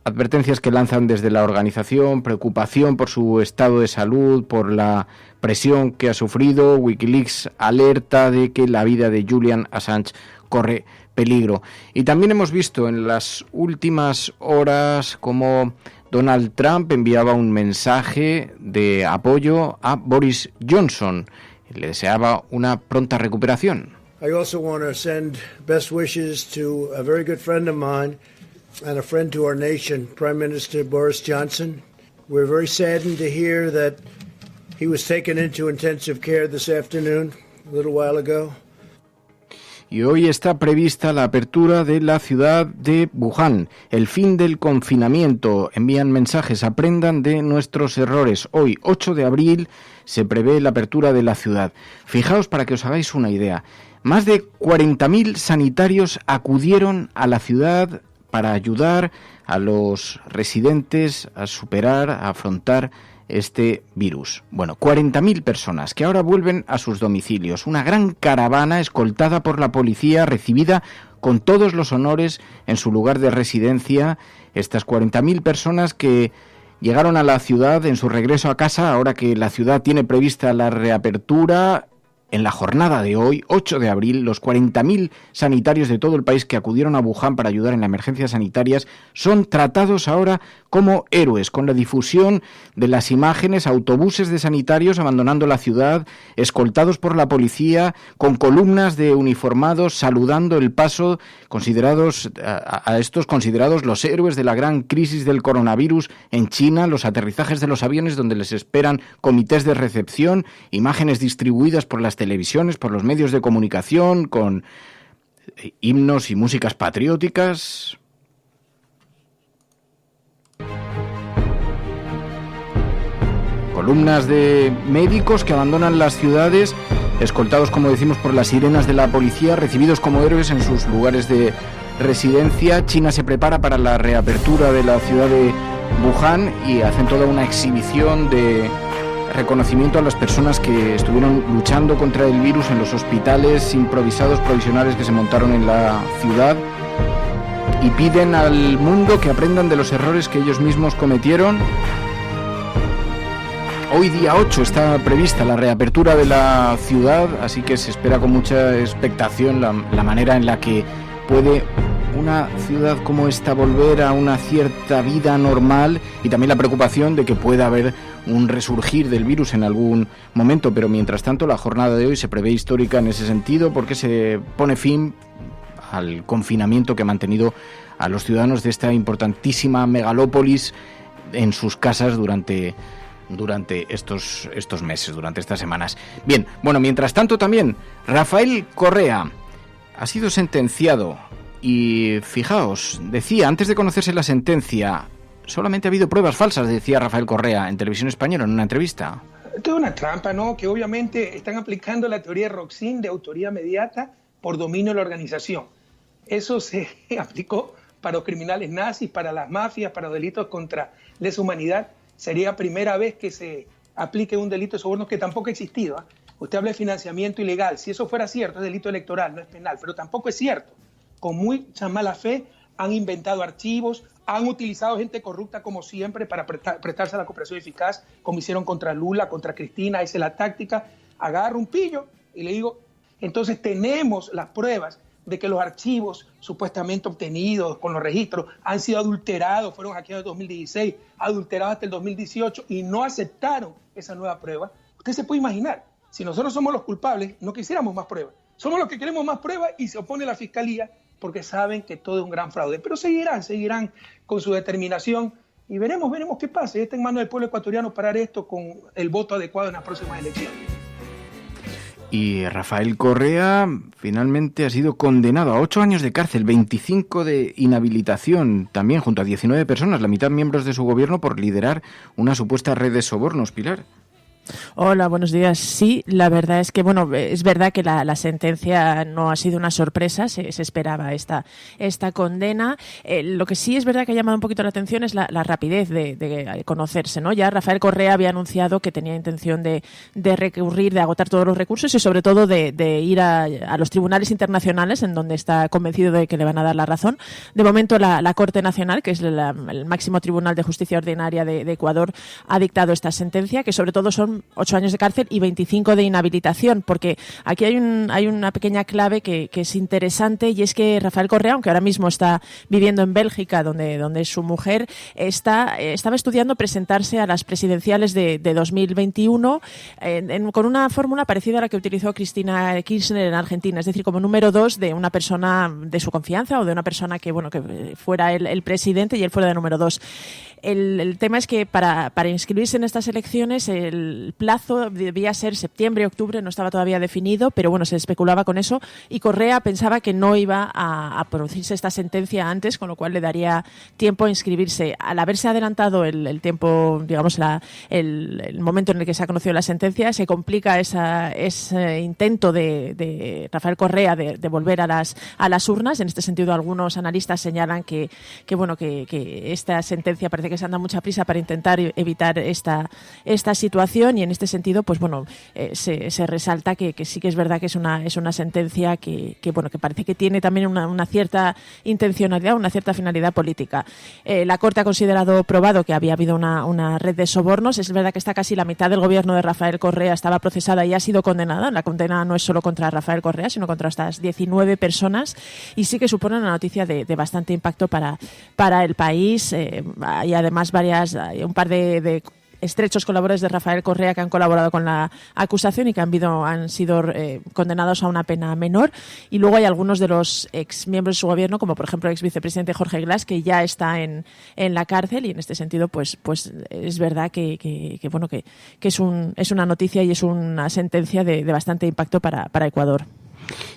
Advertencias que lanzan desde la organización, preocupación por su estado de salud, por la presión que ha sufrido. Wikileaks alerta de que la vida de Julian Assange corre peligro. Y también hemos visto en las últimas horas cómo Donald Trump enviaba un mensaje de apoyo a Boris Johnson. Le deseaba una pronta recuperación. I also want to send best wishes to a very good friend of mine and a friend to our nation, Prime Minister Boris Johnson. We're very saddened to hear that he was taken into intensive care this afternoon, a little while ago. Y hoy está prevista la apertura de la ciudad de Wuhan, el fin del confinamiento. Envían mensajes, aprendan de nuestros errores. Hoy, 8 de abril, se prevé la apertura de la ciudad. Fijaos para que os hagáis una idea. Más de 40.000 sanitarios acudieron a la ciudad para ayudar a los residentes a superar, a afrontar este virus. Bueno, 40.000 personas que ahora vuelven a sus domicilios. Una gran caravana escoltada por la policía, recibida con todos los honores en su lugar de residencia. Estas 40.000 personas que llegaron a la ciudad en su regreso a casa, ahora que la ciudad tiene prevista la reapertura. En la jornada de hoy, 8 de abril, los 40.000 sanitarios de todo el país que acudieron a Wuhan para ayudar en las emergencias sanitarias son tratados ahora como héroes, con la difusión de las imágenes, autobuses de sanitarios abandonando la ciudad, escoltados por la policía, con columnas de uniformados saludando el paso, a estos considerados los héroes de la gran crisis del coronavirus en China, los aterrizajes de los aviones donde les esperan comités de recepción, imágenes distribuidas por las televisiones, por los medios de comunicación, con himnos y músicas patrióticas. columnas de médicos que abandonan las ciudades, escoltados, como decimos, por las sirenas de la policía, recibidos como héroes en sus lugares de residencia. China se prepara para la reapertura de la ciudad de Wuhan y hacen toda una exhibición de reconocimiento a las personas que estuvieron luchando contra el virus en los hospitales improvisados provisionales que se montaron en la ciudad, y piden al mundo que aprendan de los errores que ellos mismos cometieron. Hoy día 8 está prevista la reapertura de la ciudad, así que se espera con mucha expectación la manera en la que puede una ciudad como esta volver a una cierta vida normal, y también la preocupación de que pueda haber un resurgir del virus en algún momento. Pero mientras tanto, la jornada de hoy se prevé histórica en ese sentido, porque se pone fin al confinamiento que ha mantenido a los ciudadanos de esta importantísima megalópolis en sus casas durante estos meses, durante estas semanas. Bien, bueno, mientras tanto también Rafael Correa ha sido sentenciado y, fijaos, decía, antes de conocerse la sentencia, solamente ha habido pruebas falsas, decía Rafael Correa en Televisión Española en una entrevista. Esto es una trampa, ¿no? Que obviamente están aplicando la teoría Roxin de autoría inmediata por dominio de la organización. Eso se aplicó para los criminales nazis, para las mafias, para los delitos contra lesa humanidad. Sería la primera vez que se aplique un delito de soborno que tampoco ha existido, ¿eh? Usted habla de financiamiento ilegal. Si eso fuera cierto, es delito electoral, no es penal, pero tampoco es cierto. Con mucha mala fe han inventado archivos, han utilizado gente corrupta como siempre para prestarse a la cooperación eficaz, como hicieron contra Lula, contra Cristina. Esa es la táctica. Agarro un pillo y le digo, entonces tenemos las pruebas de que los archivos supuestamente obtenidos con los registros han sido adulterados, fueron hackeados en 2016, adulterados hasta el 2018 y no aceptaron esa nueva prueba. Usted se puede imaginar, si nosotros somos los culpables, no quisiéramos más pruebas. Somos los que queremos más pruebas y se opone la Fiscalía porque saben que todo es un gran fraude. Pero seguirán con su determinación y veremos qué pasa. Está en manos del pueblo ecuatoriano parar esto con el voto adecuado en las próximas elecciones. Y Rafael Correa finalmente ha sido condenado a 8 años de cárcel, 25 de inhabilitación, también junto a 19 personas, la mitad miembros de su gobierno, por liderar una supuesta red de sobornos. Pilar. Hola, buenos días. Sí, la verdad es que, es verdad que la sentencia no ha sido una sorpresa, se esperaba esta condena. Lo que sí es verdad que ha llamado un poquito la atención es la rapidez de conocerse, ¿no? Ya Rafael Correa había anunciado que tenía intención de recurrir, de agotar todos los recursos y sobre todo de ir a los tribunales internacionales, en donde está convencido de que le van a dar la razón. De momento la Corte Nacional, que es el máximo tribunal de justicia ordinaria de Ecuador, ha dictado esta sentencia, que sobre todo son 8 años de cárcel y 25 de inhabilitación, porque aquí hay una pequeña clave que es interesante, y es que Rafael Correa, aunque ahora mismo está viviendo en Bélgica, donde su mujer estaba estudiando presentarse a las presidenciales de 2021 con una fórmula parecida a la que utilizó Cristina Kirchner en Argentina, es decir, como número 2 de una persona de su confianza o de una persona que fuera el presidente y él fuera de número 2. El tema es que para inscribirse en estas elecciones el plazo debía ser septiembre, octubre, no estaba todavía definido, pero se especulaba con eso, y Correa pensaba que no iba a producirse esta sentencia antes, con lo cual le daría tiempo a inscribirse. Al haberse adelantado el tiempo, digamos, el momento en el que se ha conocido la sentencia, se complica ese intento de Rafael Correa de volver a las urnas. En este sentido, algunos analistas señalan que esta sentencia parece que se anda mucha prisa para intentar evitar esta situación, y en este sentido se resalta que sí que es verdad que es una sentencia que parece que tiene también una cierta intencionalidad, una cierta finalidad política. La Corte ha considerado probado que había habido una red de sobornos. Es verdad que está casi la mitad del gobierno de Rafael Correa estaba procesada y ha sido condenada. La condena no es solo contra Rafael Correa, sino contra estas 19 personas, y sí que supone una noticia de bastante impacto para el país. Hay además un par de estrechos colaboradores de Rafael Correa que han colaborado con la acusación y que han sido condenados a una pena menor, y luego hay algunos de los ex miembros de su gobierno, como por ejemplo el ex vicepresidente Jorge Glass, que ya está en la cárcel, y en este sentido pues es verdad que es una noticia y es una sentencia de bastante impacto para Ecuador.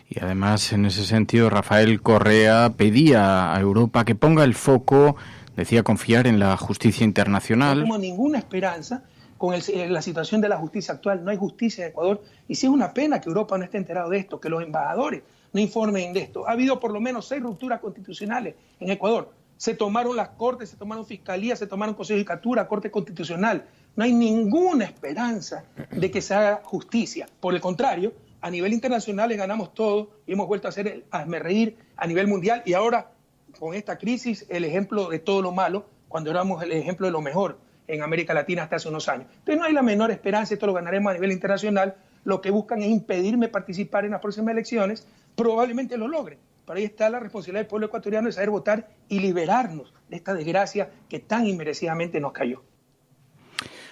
Y además, en ese sentido, Rafael Correa pedía a Europa que ponga el foco, decía, confiar en la justicia internacional. No tengo ninguna esperanza con la situación de la justicia actual. No hay justicia en Ecuador y sí es una pena que Europa no esté enterado de esto, que los embajadores no informen de esto. Ha habido por lo menos 6 rupturas constitucionales en Ecuador. Se tomaron las cortes, se tomaron fiscalías, se tomaron Consejo de Judicatura, Corte Constitucional. No hay ninguna esperanza de que se haga justicia. Por el contrario, a nivel internacional ganamos todo y hemos vuelto a hacer hazmerreír a nivel mundial y ahora con esta crisis el ejemplo de todo lo malo cuando éramos el ejemplo de lo mejor en América Latina hasta hace unos años. Entonces no hay la menor esperanza, esto lo ganaremos a nivel internacional. Lo que buscan es impedirme participar en las próximas elecciones, probablemente lo logren. Pero ahí está la responsabilidad del pueblo ecuatoriano de saber votar y liberarnos de esta desgracia que tan inmerecidamente nos cayó.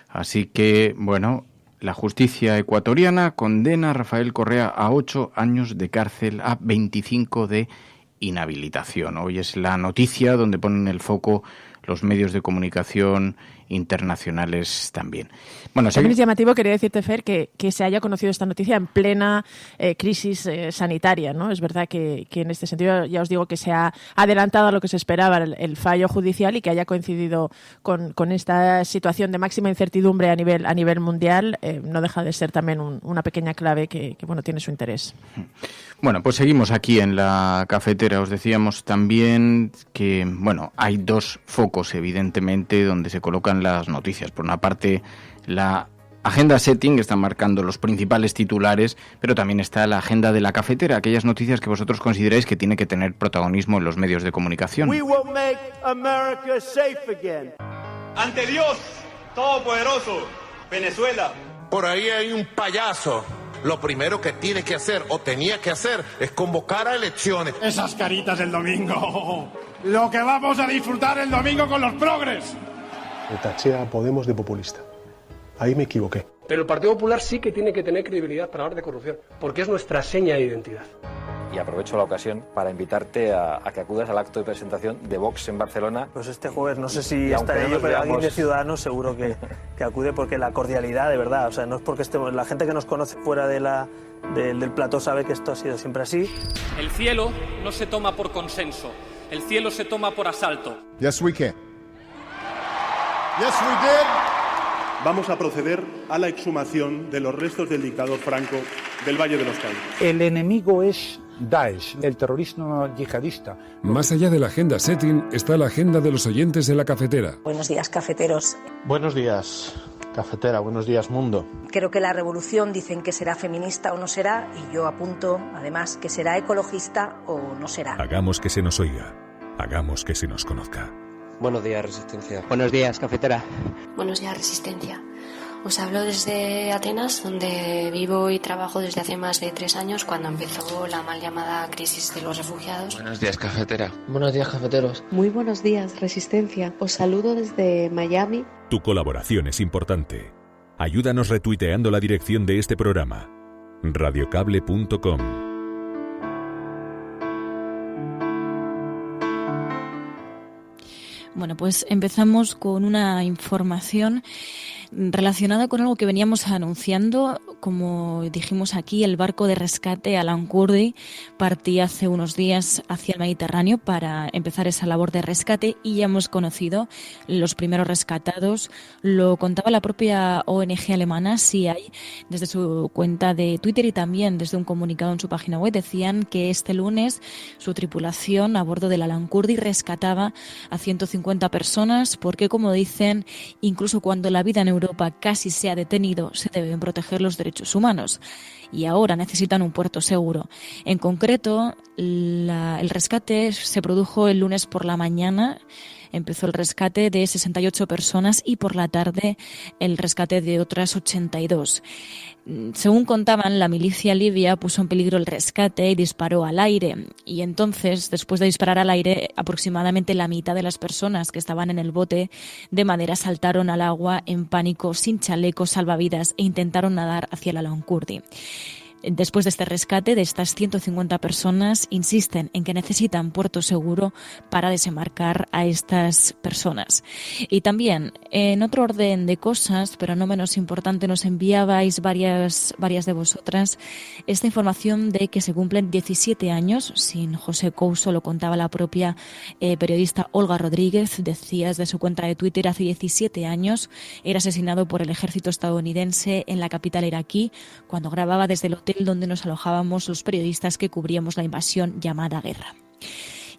Así que, bueno, la justicia ecuatoriana condena a Rafael Correa a 8 años de cárcel, a 25 de inhabilitación. Hoy es la noticia donde ponen el foco los medios de comunicación internacionales también. Bueno, también es llamativo, quería decirte, Fer, que se haya conocido esta noticia en plena crisis sanitaria, ¿no? Es verdad que en este sentido ya os digo que se ha adelantado a lo que se esperaba el fallo judicial y que haya coincidido con esta situación de máxima incertidumbre a nivel mundial, no deja de ser también una pequeña clave que bueno, tiene su interés. Bueno, pues seguimos aquí en la cafetera. Os decíamos también que, bueno, hay 2 focos, evidentemente, donde se colocan las noticias. Por una parte, la agenda setting, que están marcando los principales titulares, pero también está la agenda de la cafetera, aquellas noticias que vosotros consideráis que tiene que tener protagonismo en los medios de comunicación. We will make America safe again. Ante Dios Todopoderoso, Venezuela. Por ahí hay un payaso. Lo primero que tiene que hacer o tenía que hacer es convocar a elecciones. Esas caritas del domingo. Lo que vamos a disfrutar el domingo con los progres. Me taché a Podemos de populista. Ahí me equivoqué. Pero el Partido Popular sí que tiene que tener credibilidad para hablar de corrupción, porque es nuestra seña de identidad. Y aprovecho la ocasión para invitarte a que acudas al acto de presentación de Vox en Barcelona. Pues este jueves, no sé si estaré yo, pero alguien de Ciudadanos seguro que acude, porque la cordialidad, de verdad, o sea, no es porque estemos, la gente que nos conoce fuera del plató sabe que esto ha sido siempre así. El cielo no se toma por consenso, el cielo se toma por asalto. Yes, we can. Yes, we did. Vamos a proceder a la exhumación de los restos del dictador Franco del Valle de los Caídos. El enemigo es Daesh, el terrorismo yihadista. Más allá de la agenda setting está la agenda de los oyentes de la cafetera. Buenos días, cafeteros. Buenos días, cafetera. Buenos días, mundo. Creo que la revolución dicen que será feminista o no será, y yo apunto, además, que será ecologista o no será. Hagamos que se nos oiga. Hagamos que se nos conozca. Buenos días, Resistencia. Buenos días, cafetera. Buenos días, Resistencia. Os hablo desde Atenas, donde vivo y trabajo desde hace más de 3 años, cuando empezó la mal llamada crisis de los refugiados. Buenos días, cafetera. Buenos días, cafeteros. Muy buenos días, Resistencia. Os saludo desde Miami. Tu colaboración es importante. Ayúdanos retuiteando la dirección de este programa. radiocable.com. Bueno, pues empezamos con una información relacionada con algo que veníamos anunciando. Como dijimos aquí, el barco de rescate Alan Kurdi partía hace unos días hacia el Mediterráneo para empezar esa labor de rescate y ya hemos conocido los primeros rescatados. Lo contaba la propia ONG alemana CI desde su cuenta de Twitter y también desde un comunicado en su página web. Decían que este lunes su tripulación a bordo del Alan Kurdi rescataba a 150 personas porque, como dicen, incluso cuando la vida en Europa casi se ha detenido, se deben proteger los derechos humanos y ahora necesitan un puerto seguro. En concreto, el rescate se produjo el lunes por la mañana. Empezó el rescate de 68 personas y por la tarde el rescate de otras 82. Según contaban, la milicia libia puso en peligro el rescate y disparó al aire. Y entonces, después de disparar al aire, aproximadamente la mitad de las personas que estaban en el bote de madera saltaron al agua en pánico, sin chalecos salvavidas, e intentaron nadar hacia el Alan Kurdi. Después de este rescate de estas 150 personas, insisten en que necesitan puerto seguro para desembarcar a estas personas. Y también, en otro orden de cosas, pero no menos importante, nos enviabais varias de vosotras esta información de que se cumplen 17 años sin José Couso. Lo contaba la propia periodista Olga Rodríguez. Decía desde su cuenta de Twitter: hace 17 años era asesinado por el ejército estadounidense en la capital iraquí cuando grababa desde el hotel donde nos alojábamos los periodistas que cubríamos la invasión llamada guerra.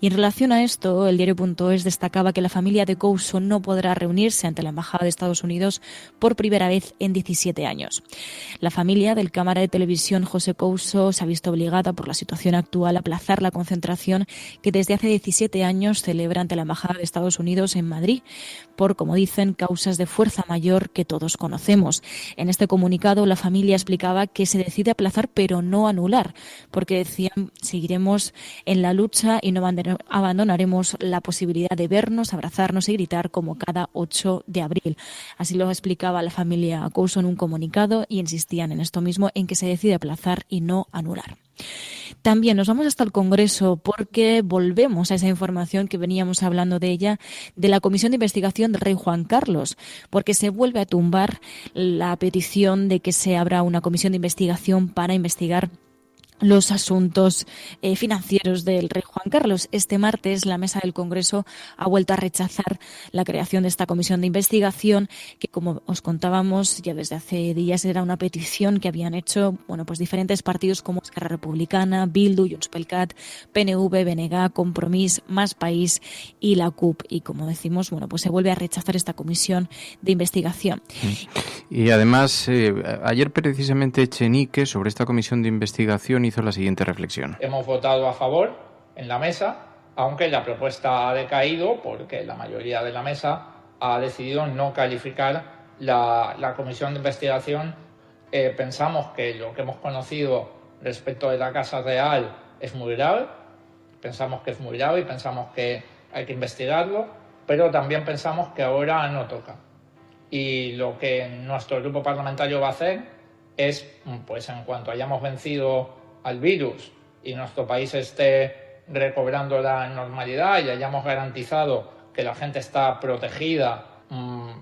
Y en relación a esto, el diario.es destacaba que la familia de Couso no podrá reunirse ante la Embajada de Estados Unidos por primera vez en 17 años. La familia del cámara de televisión José Couso se ha visto obligada por la situación actual a aplazar la concentración que desde hace 17 años celebra ante la Embajada de Estados Unidos en Madrid, por, como dicen, causas de fuerza mayor que todos conocemos. En este comunicado, la familia explicaba que se decide aplazar pero no anular, porque decían: seguiremos en la lucha y no abandonaremos la posibilidad de vernos, abrazarnos y gritar como cada 8 de abril. Así lo explicaba la familia Couso en un comunicado y insistían en esto mismo, en que se decide aplazar y no anular. También nos vamos hasta el Congreso porque volvemos a esa información que veníamos hablando de ella, de la Comisión de Investigación del Rey Juan Carlos, porque se vuelve a tumbar la petición de que se abra una comisión de investigación para investigar los asuntos financieros del rey Juan Carlos. Este martes la mesa del Congreso ha vuelto a rechazar la creación de esta comisión de investigación que, como os contábamos ya desde hace días, era una petición que habían hecho pues diferentes partidos como Esquerra Republicana, Bildu, Junts pel Cat, PNV, BNG, Compromís, Más País y la CUP. Y como decimos, pues se vuelve a rechazar esta comisión de investigación. Y además, ayer precisamente Echenique, sobre esta comisión de investigación, hizo la siguiente reflexión. Hemos votado a favor en la mesa, aunque la propuesta ha decaído porque la mayoría de la mesa ha decidido no calificar la comisión de investigación. Pensamos que lo que hemos conocido respecto de la Casa Real es muy grave, pensamos que es muy grave y pensamos que hay que investigarlo, pero también pensamos que ahora no toca. Y lo que nuestro grupo parlamentario va a hacer es, en cuanto hayamos vencido al virus y nuestro país esté recobrando la normalidad y hayamos garantizado que la gente está protegida,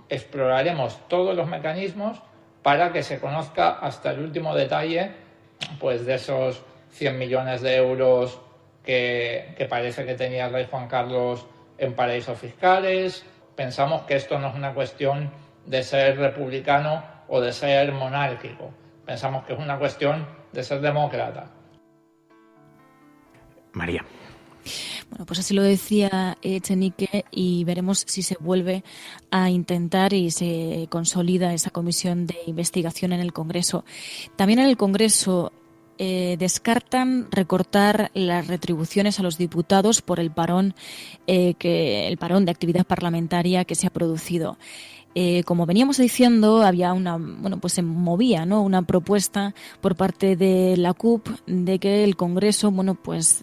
exploraremos todos los mecanismos para que se conozca hasta el último detalle de esos 100 millones de euros que parece que tenía el rey Juan Carlos en paraísos fiscales. Pensamos que esto no es una cuestión de ser republicano o de ser monárquico. Pensamos que es una cuestión de ser demócrata. María. Pues así lo decía Echenique, y veremos si se vuelve a intentar y se consolida esa comisión de investigación en el Congreso. También en el Congreso descartan recortar las retribuciones a los diputados por el parón de actividad parlamentaria que se ha producido. Como veníamos diciendo, había se movía, una propuesta por parte de la CUP de que el Congreso,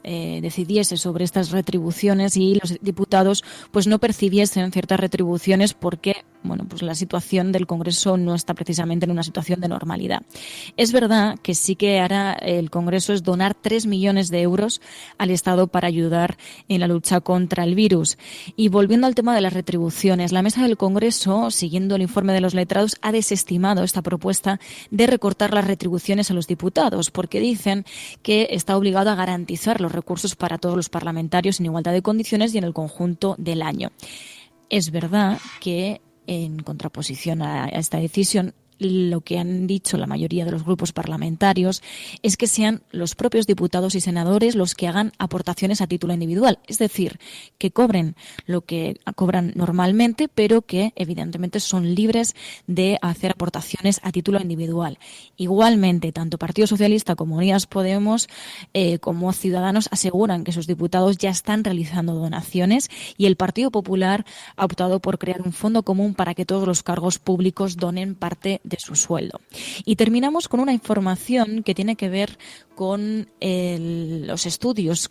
decidiese sobre estas retribuciones y los diputados, no percibiesen ciertas retribuciones porque, la situación del Congreso no está precisamente en una situación de normalidad. Es verdad que sí que hará el Congreso es donar 3 millones de euros al Estado para ayudar en la lucha contra el virus. Y volviendo al tema de las retribuciones, la mesa del Congreso, siguiendo el informe de los letrados, ha desestimado esta propuesta de recortar las retribuciones a los diputados, porque dicen que está obligado a garantizar los recursos para todos los parlamentarios en igualdad de condiciones y en el conjunto del año. Es verdad que, en contraposición a esta decisión, lo que han dicho la mayoría de los grupos parlamentarios es que sean los propios diputados y senadores los que hagan aportaciones a título individual, es decir, que cobren lo que cobran normalmente, pero que evidentemente son libres de hacer aportaciones a título individual. Igualmente, tanto Partido Socialista como Unidas Podemos como Ciudadanos aseguran que sus diputados ya están realizando donaciones, y el Partido Popular ha optado por crear un fondo común para que todos los cargos públicos donen parte de su sueldo. Y terminamos con una información que tiene que ver con los estudios,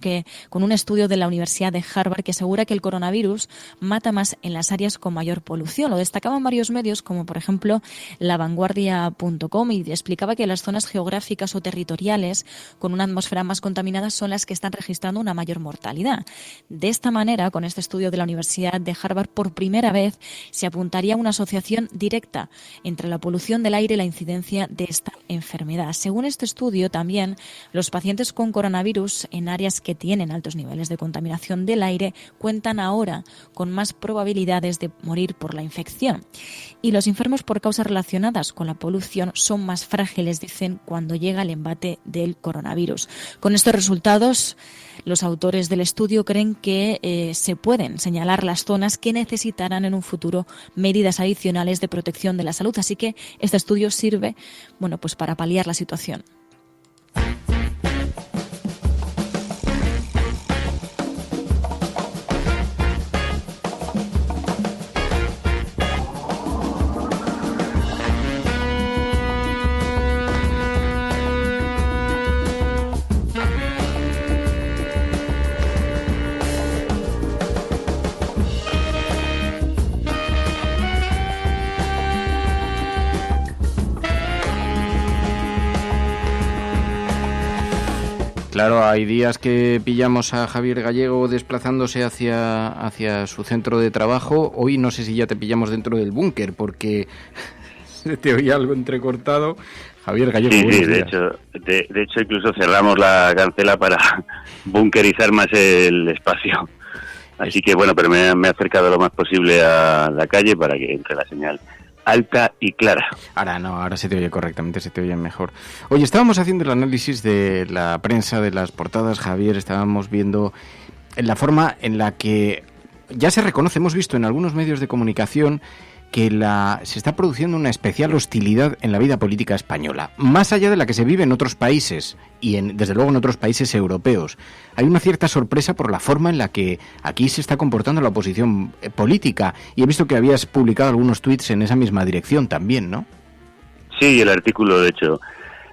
con un estudio de la Universidad de Harvard que asegura que el coronavirus mata más en las áreas con mayor polución. Lo destacaban varios medios, como por ejemplo lavanguardia.com, y explicaba que las zonas geográficas o territoriales con una atmósfera más contaminada son las que están registrando una mayor mortalidad. De esta manera, con este estudio de la Universidad de Harvard, por primera vez se apuntaría a una asociación directa entre la polución del aire y la incidencia de esta enfermedad. Según este estudio, también los pacientes con coronavirus en áreas que tienen altos niveles de contaminación del aire cuentan ahora con más probabilidades de morir por la infección. Y los enfermos por causas relacionadas con la polución son más frágiles, dicen, cuando llega el embate del coronavirus. Con estos resultados, los autores del estudio creen que se pueden señalar las zonas que necesitarán en un futuro medidas adicionales de protección de la salud. Así que este estudio sirve, pues para paliar la situación. Claro, hay días que pillamos a Javier Gallego desplazándose hacia su centro de trabajo. Hoy no sé si ya te pillamos dentro del búnker, porque se te oía algo entrecortado. Javier Gallego, sí, de hecho incluso cerramos la cancela para bunkerizar más el espacio. Así que pero me he acercado lo más posible a la calle para que entre la señal alta y clara. Ahora se te oye correctamente, se te oye mejor. Oye, estábamos haciendo el análisis de la prensa, de las portadas, Javier, estábamos viendo la forma en la que ya se reconoce, hemos visto en algunos medios de comunicación que se está produciendo una especial hostilidad en la vida política española, más allá de la que se vive en otros países y desde luego en otros países europeos. Hay una cierta sorpresa por la forma en la que aquí se está comportando la oposición política, y he visto que habías publicado algunos tuits en esa misma dirección también, ¿no? Sí, el artículo de hecho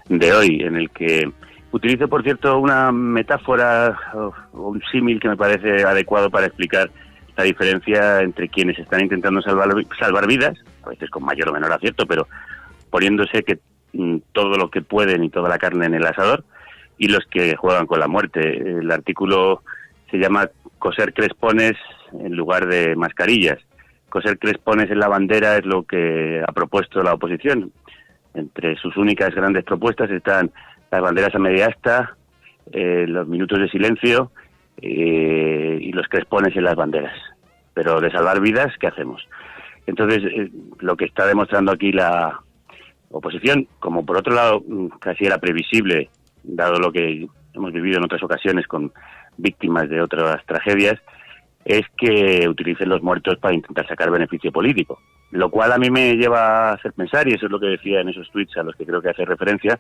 de hoy, en el que utilizo, por cierto, una metáfora o un símil que me parece adecuado para explicar la diferencia entre quienes están intentando salvar vidas, a veces con mayor o menor acierto, pero poniéndose todo lo que pueden y toda la carne en el asador, y los que juegan con la muerte. El artículo se llama coser crespones en lugar de mascarillas. Coser crespones en la bandera es lo que ha propuesto la oposición. Entre sus únicas grandes propuestas están las banderas a media asta, los minutos de silencio y los crespones en las banderas. Pero de salvar vidas, ¿qué hacemos? Entonces, lo que está demostrando aquí la oposición, como por otro lado casi era previsible, dado lo que hemos vivido en otras ocasiones con víctimas de otras tragedias, es que utilicen los muertos para intentar sacar beneficio político. Lo cual a mí me lleva a hacer pensar, y eso es lo que decía en esos tweets a los que creo que hace referencia,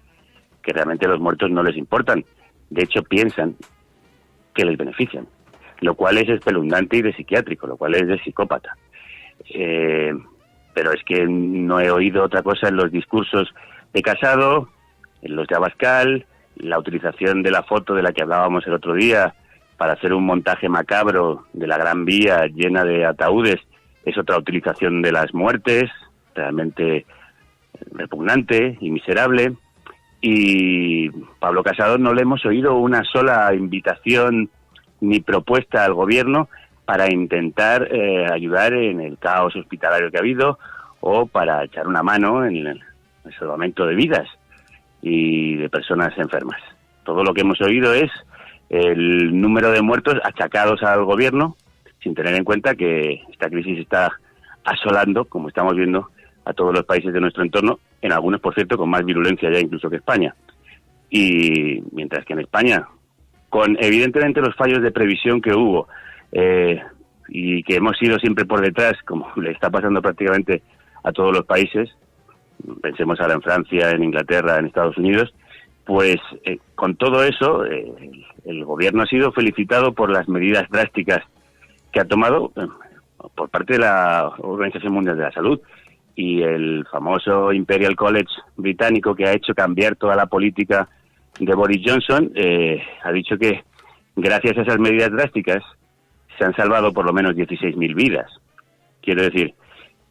que realmente los muertos no les importan. De hecho, piensan que les benefician, lo cual es espeluznante y de psiquiátrico, lo cual es de psicópata. Pero es que no he oído otra cosa en los discursos de Casado, en los de Abascal, la utilización de la foto de la que hablábamos el otro día para hacer un montaje macabro de la Gran Vía llena de ataúdes, es otra utilización de las muertes, realmente repugnante y miserable. Y Pablo Casado no le hemos oído una sola invitación ni propuesta al gobierno para intentar ayudar en el caos hospitalario que ha habido, o para echar una mano en el salvamento de vidas y de personas enfermas. Todo lo que hemos oído es el número de muertos achacados al gobierno, sin tener en cuenta que esta crisis está asolando, como estamos viendo, a todos los países de nuestro entorno, en algunos, por cierto, con más virulencia ya incluso que España. Y mientras que en España, con evidentemente los fallos de previsión que hubo, y que hemos ido siempre por detrás, como le está pasando prácticamente a todos los países, pensemos ahora en Francia, en Inglaterra, en Estados Unidos, pues con todo eso, el gobierno ha sido felicitado por las medidas drásticas que ha tomado por parte de la Organización Mundial de la Salud y el famoso Imperial College británico, que ha hecho cambiar toda la política de Boris Johnson, ha dicho que gracias a esas medidas drásticas se han salvado por lo menos 16.000 vidas. Quiero decir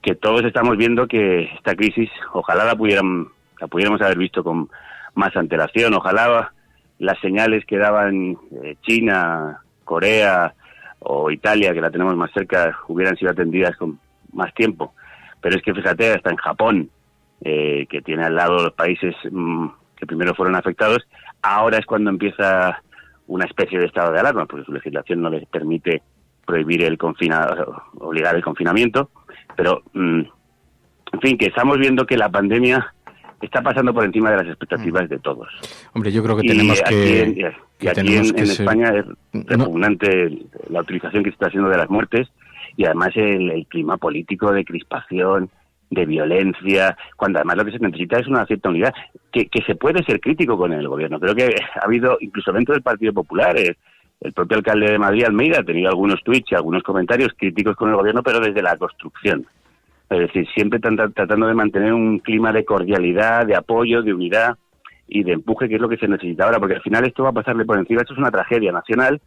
que todos estamos viendo que esta crisis, ojalá la pudiéramos haber visto con más antelación, ojalá las señales que daban China, Corea o Italia, que la tenemos más cerca, hubieran sido atendidas con más tiempo. Pero es que fíjate, hasta en Japón, que tiene al lado los países que primero fueron afectados, ahora es cuando empieza una especie de estado de alarma, porque su legislación no les permite prohibir obligar el confinamiento, pero en fin, que estamos viendo que la pandemia está pasando por encima de las expectativas de todos. Hombre, yo creo que tenemos que... Aquí en España es repugnante la utilización que se está haciendo de las muertes, y además el clima político de crispación, de violencia, cuando además lo que se necesita es una cierta unidad, que se puede ser crítico con el gobierno. Creo que ha habido, incluso dentro del Partido Popular, el propio alcalde de Madrid, Almeida, ha tenido algunos tweets y algunos comentarios críticos con el gobierno, pero desde la construcción. Es decir, siempre tratando de mantener un clima de cordialidad, de apoyo, de unidad y de empuje, que es lo que se necesita ahora, porque al final esto va a pasarle por encima. Esto es una tragedia nacional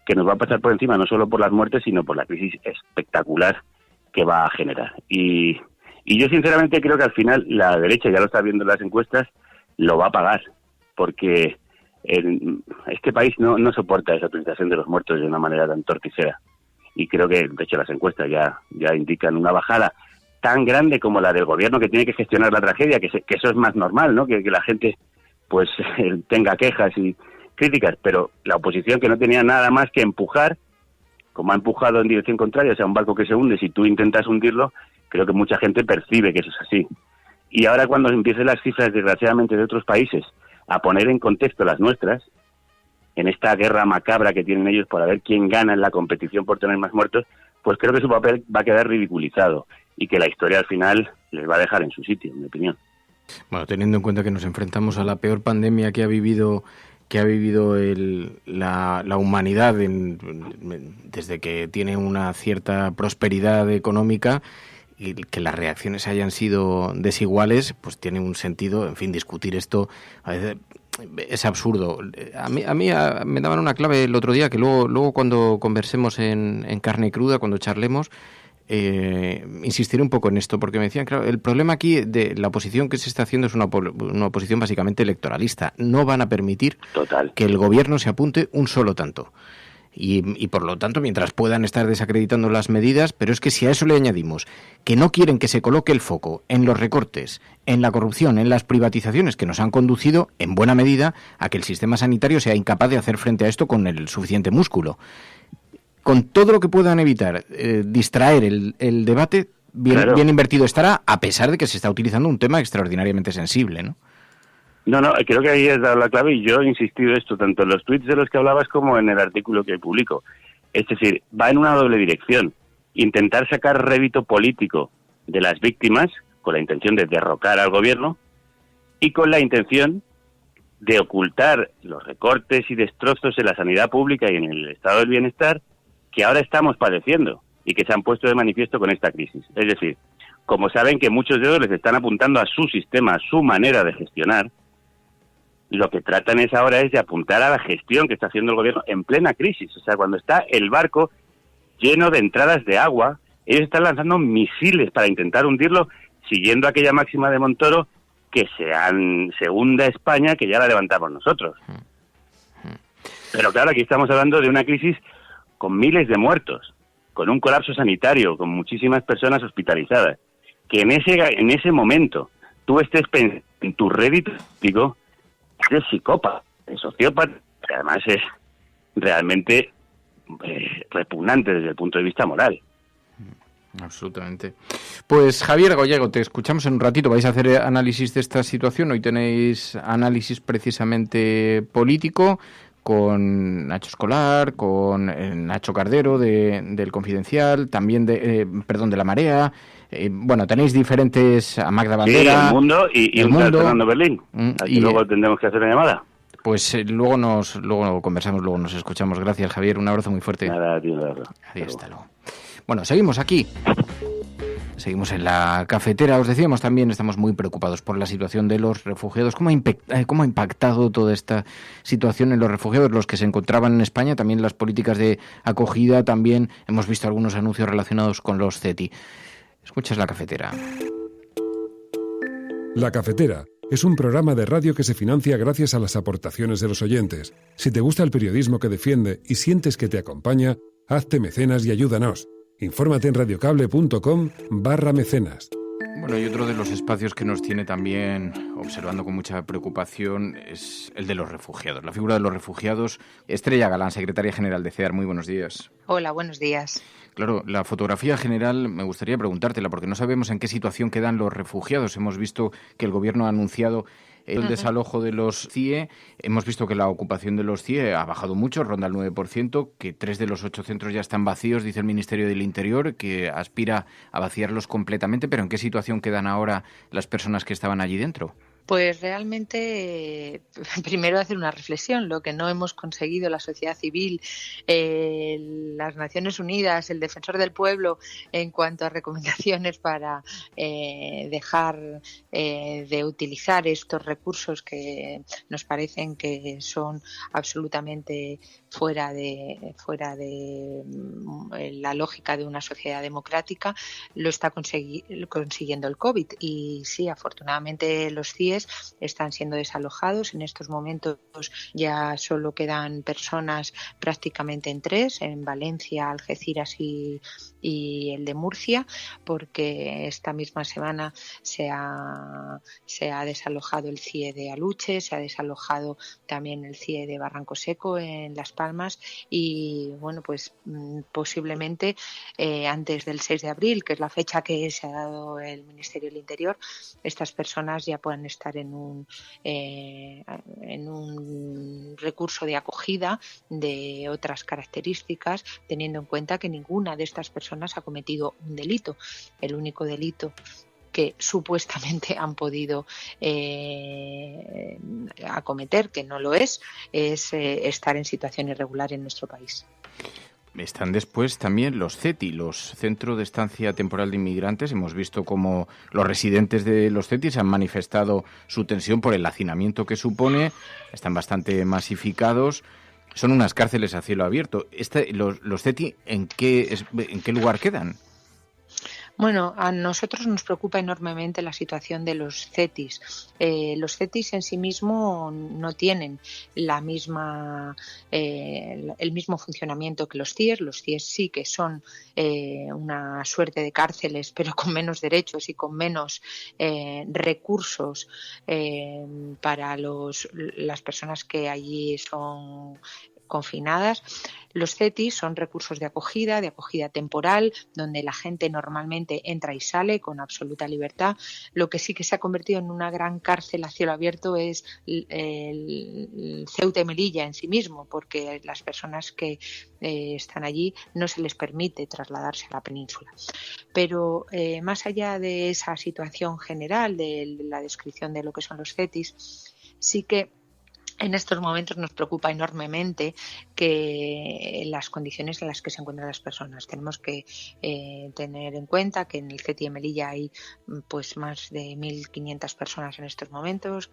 que nos va a pasar por encima, no solo por las muertes, sino por la crisis espectacular que va a generar. Y yo sinceramente creo que al final la derecha, ya lo está viendo en las encuestas, lo va a pagar, porque este país no soporta esa utilización de los muertos de una manera tan torticera. Y creo que, de hecho, las encuestas ya indican una bajada tan grande como la del gobierno, que tiene que gestionar la tragedia, que eso es más normal, ¿no? Que la gente pues tenga quejas y críticas, pero la oposición, que no tenía nada más que empujar, como ha empujado en dirección contraria, o sea, un barco que se hunde, si tú intentas hundirlo, creo que mucha gente percibe que eso es así. Y ahora, cuando empiecen las cifras, desgraciadamente, de otros países a poner en contexto las nuestras, en esta guerra macabra que tienen ellos por ver quién gana en la competición por tener más muertos, pues creo que su papel va a quedar ridiculizado y que la historia al final les va a dejar en su sitio, en mi opinión. Bueno, teniendo en cuenta que nos enfrentamos a la peor pandemia que ha vivido la humanidad desde que tiene una cierta prosperidad económica, y que las reacciones hayan sido desiguales, pues tiene un sentido, en fin, discutir esto a veces es absurdo. A mí me daban una clave el otro día, que luego cuando conversemos en carne cruda, cuando charlemos, insistiré un poco en esto, porque me decían, claro, el problema aquí de la oposición que se está haciendo es una oposición básicamente electoralista. No van a permitir que el gobierno se apunte un solo tanto. Y por lo tanto, mientras puedan estar desacreditando las medidas, pero es que si a eso le añadimos que no quieren que se coloque el foco en los recortes, en la corrupción, en las privatizaciones que nos han conducido, en buena medida, a que el sistema sanitario sea incapaz de hacer frente a esto con el suficiente músculo. Con todo lo que puedan evitar distraer el debate, bien invertido estará, a pesar de que se está utilizando un tema extraordinariamente sensible, ¿no? No, creo que ahí has dado la clave, y yo he insistido esto tanto en los tweets de los que hablabas como en el artículo que publico. Es decir, va en una doble dirección. Intentar sacar rédito político de las víctimas, con la intención de derrocar al gobierno, y con la intención de ocultar los recortes y destrozos en la sanidad pública y en el estado del bienestar que ahora estamos padeciendo y que se han puesto de manifiesto con esta crisis. Es decir, como saben que muchos de ellos les están apuntando a su sistema, a su manera de gestionar, lo que tratan ahora es de apuntar a la gestión que está haciendo el gobierno en plena crisis. O sea, cuando está el barco lleno de entradas de agua, ellos están lanzando misiles para intentar hundirlo, siguiendo aquella máxima de Montoro, que se hunda España, que ya la levantamos nosotros. Pero claro, aquí estamos hablando de una crisis con miles de muertos, con un colapso sanitario, con muchísimas personas hospitalizadas. Que en ese momento tú estés pensando en tu rédito político, es psicópata, es sociópata, que además es realmente repugnante desde el punto de vista moral. Absolutamente. Pues Javier Gallego, te escuchamos en un ratito. Vais a hacer análisis de esta situación. Hoy tenéis análisis precisamente político con Nacho Escolar, con Nacho Cardero del Confidencial, también de La Marea. Bueno, tenéis diferentes, a Magda Bandera. Sí, El Mundo y un tal Fernando Berlín. Aquí luego tendremos que hacer una llamada. Pues luego conversamos, luego nos escuchamos. Gracias, Javier. Un abrazo muy fuerte. Nada, tío. Adiós, hasta luego. Bueno, seguimos aquí. Seguimos en la cafetera. Os decíamos también, estamos muy preocupados por la situación de los refugiados. ¿Cómo ha impactado toda esta situación en los refugiados, los que se encontraban en España? También las políticas de acogida, también hemos visto algunos anuncios relacionados con los CETI. Escuchas la cafetera. La cafetera es un programa de radio que se financia gracias a las aportaciones de los oyentes. Si te gusta el periodismo que defiende y sientes que te acompaña, hazte mecenas y ayúdanos. Infórmate en radiocable.com/mecenas. Bueno, y otro de los espacios que nos tiene también observando con mucha preocupación es el de los refugiados. La figura de los refugiados. Estrella Galán, secretaria general de CEAR, muy buenos días. Hola, buenos días. Claro, la fotografía general me gustaría preguntártela porque no sabemos en qué situación quedan los refugiados. Hemos visto que el Gobierno ha anunciado el desalojo de los CIE. Hemos visto que la ocupación de los CIE ha bajado mucho, ronda el 9%, que 3 de los 8 centros ya están vacíos, dice el Ministerio del Interior, que aspira a vaciarlos completamente. Pero ¿en qué situación quedan ahora las personas que estaban allí dentro? Pues realmente, primero hacer una reflexión. Lo que no hemos conseguido la sociedad civil, las Naciones Unidas, el Defensor del Pueblo, en cuanto a recomendaciones para dejar de utilizar estos recursos que nos parecen que son absolutamente fuera de la lógica de una sociedad democrática, lo está consiguiendo el COVID. Y sí, afortunadamente los CIE están siendo desalojados. En estos momentos ya solo quedan personas prácticamente en 3, en Valencia, Algeciras y el de Murcia, porque esta misma semana se ha desalojado el CIE de Aluche, se ha desalojado también el CIE de Barranco Seco en Las Palmas y bueno, pues posiblemente antes del 6 de abril, que es la fecha que se ha dado el Ministerio del Interior, estas personas ya puedan estar en un recurso de acogida de otras características, teniendo en cuenta que ninguna de estas personas ha cometido un delito. El único delito que supuestamente han podido acometer, que no lo es estar en situación irregular en nuestro país. Están después también los CETI, los Centros de Estancia Temporal de Inmigrantes. Hemos visto cómo los residentes de los CETI se han manifestado su tensión por el hacinamiento que supone. Están bastante masificados. Son unas cárceles a cielo abierto. Los CETI, ¿en qué lugar quedan? Bueno, a nosotros nos preocupa enormemente la situación de los CETIs. Los CETIs en sí mismos no tienen el mismo funcionamiento que los CIES. Los CIES sí que son una suerte de cárceles, pero con menos derechos y con menos recursos para las personas que allí son confinadas. Los CETIs son recursos de acogida temporal, donde la gente normalmente entra y sale con absoluta libertad. Lo que sí que se ha convertido en una gran cárcel a cielo abierto es el Ceuta y Melilla en sí mismo, porque las personas que están allí no se les permite trasladarse a la península. Pero más allá de esa situación general, de la descripción de lo que son los CETIs, sí que en estos momentos nos preocupa enormemente que las condiciones en las que se encuentran las personas. Tenemos que tener en cuenta que en el CETI de Melilla hay pues más de 1.500 personas en estos momentos,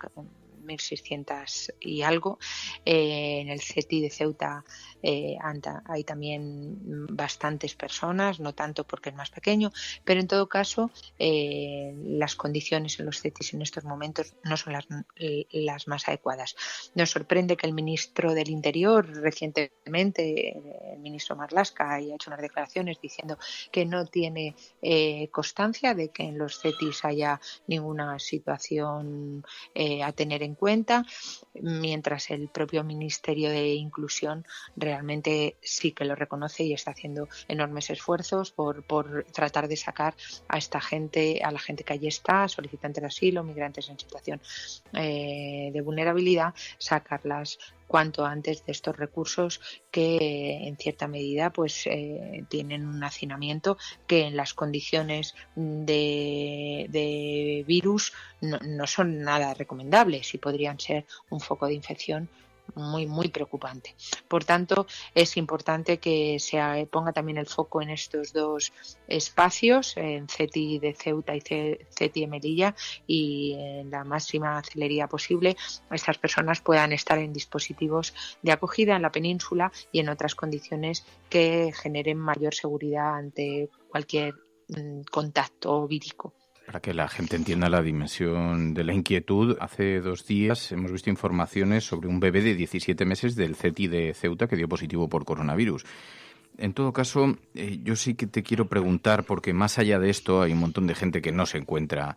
1.600 y algo. En el CETI de Ceuta hay también bastantes personas, no tanto porque es más pequeño, pero en todo caso las condiciones en los CETIs en estos momentos no son las más adecuadas. Nos sorprende que el ministro del Interior recientemente, el ministro Marlaska, haya hecho unas declaraciones diciendo que no tiene constancia de que en los CETIs haya ninguna situación a tener en cuenta, mientras el propio Ministerio de Inclusión realmente sí que lo reconoce y está haciendo enormes esfuerzos por tratar de sacar a esta gente, a la gente que allí está, solicitantes de asilo, migrantes en situación de vulnerabilidad, sacarlas cuanto antes de estos recursos que en cierta medida pues tienen un hacinamiento que en las condiciones de virus no son nada recomendables y podrían ser un foco de infección muy, muy preocupante. Por tanto, es importante que se ponga también el foco en estos dos espacios, en CETI de Ceuta y CETI de Melilla, y en la máxima celeridad posible estas personas puedan estar en dispositivos de acogida en la península y en otras condiciones que generen mayor seguridad ante cualquier contacto vírico. Para que la gente entienda la dimensión de la inquietud, hace 2 días hemos visto informaciones sobre un bebé de 17 meses del CETI de Ceuta que dio positivo por coronavirus. En todo caso, yo sí que te quiero preguntar, porque más allá de esto hay un montón de gente que no se encuentra,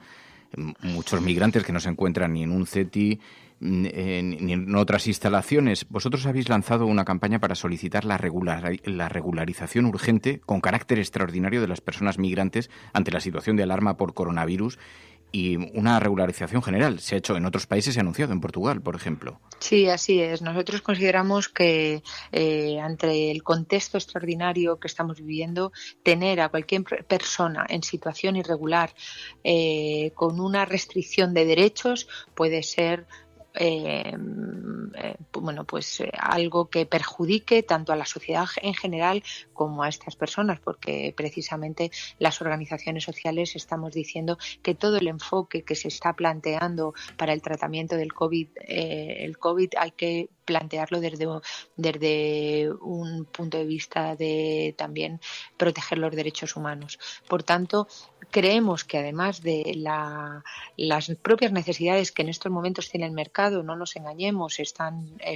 muchos migrantes que no se encuentran ni en un CETI ni en otras instalaciones. Vosotros habéis lanzado una campaña para solicitar la regularización urgente con carácter extraordinario de las personas migrantes ante la situación de alarma por coronavirus, y una regularización general. Se ha hecho en otros países, se ha anunciado en Portugal, por ejemplo. Sí, así es. Nosotros consideramos que ante el contexto extraordinario que estamos viviendo, tener a cualquier persona en situación irregular con una restricción de derechos puede ser algo que perjudique tanto a la sociedad en general como a estas personas, porque precisamente las organizaciones sociales estamos diciendo que todo el enfoque que se está planteando para el tratamiento del COVID, hay que plantearlo desde un punto de vista de también proteger los derechos humanos. Por tanto, creemos que además de las propias necesidades que en estos momentos tiene el mercado, no nos engañemos,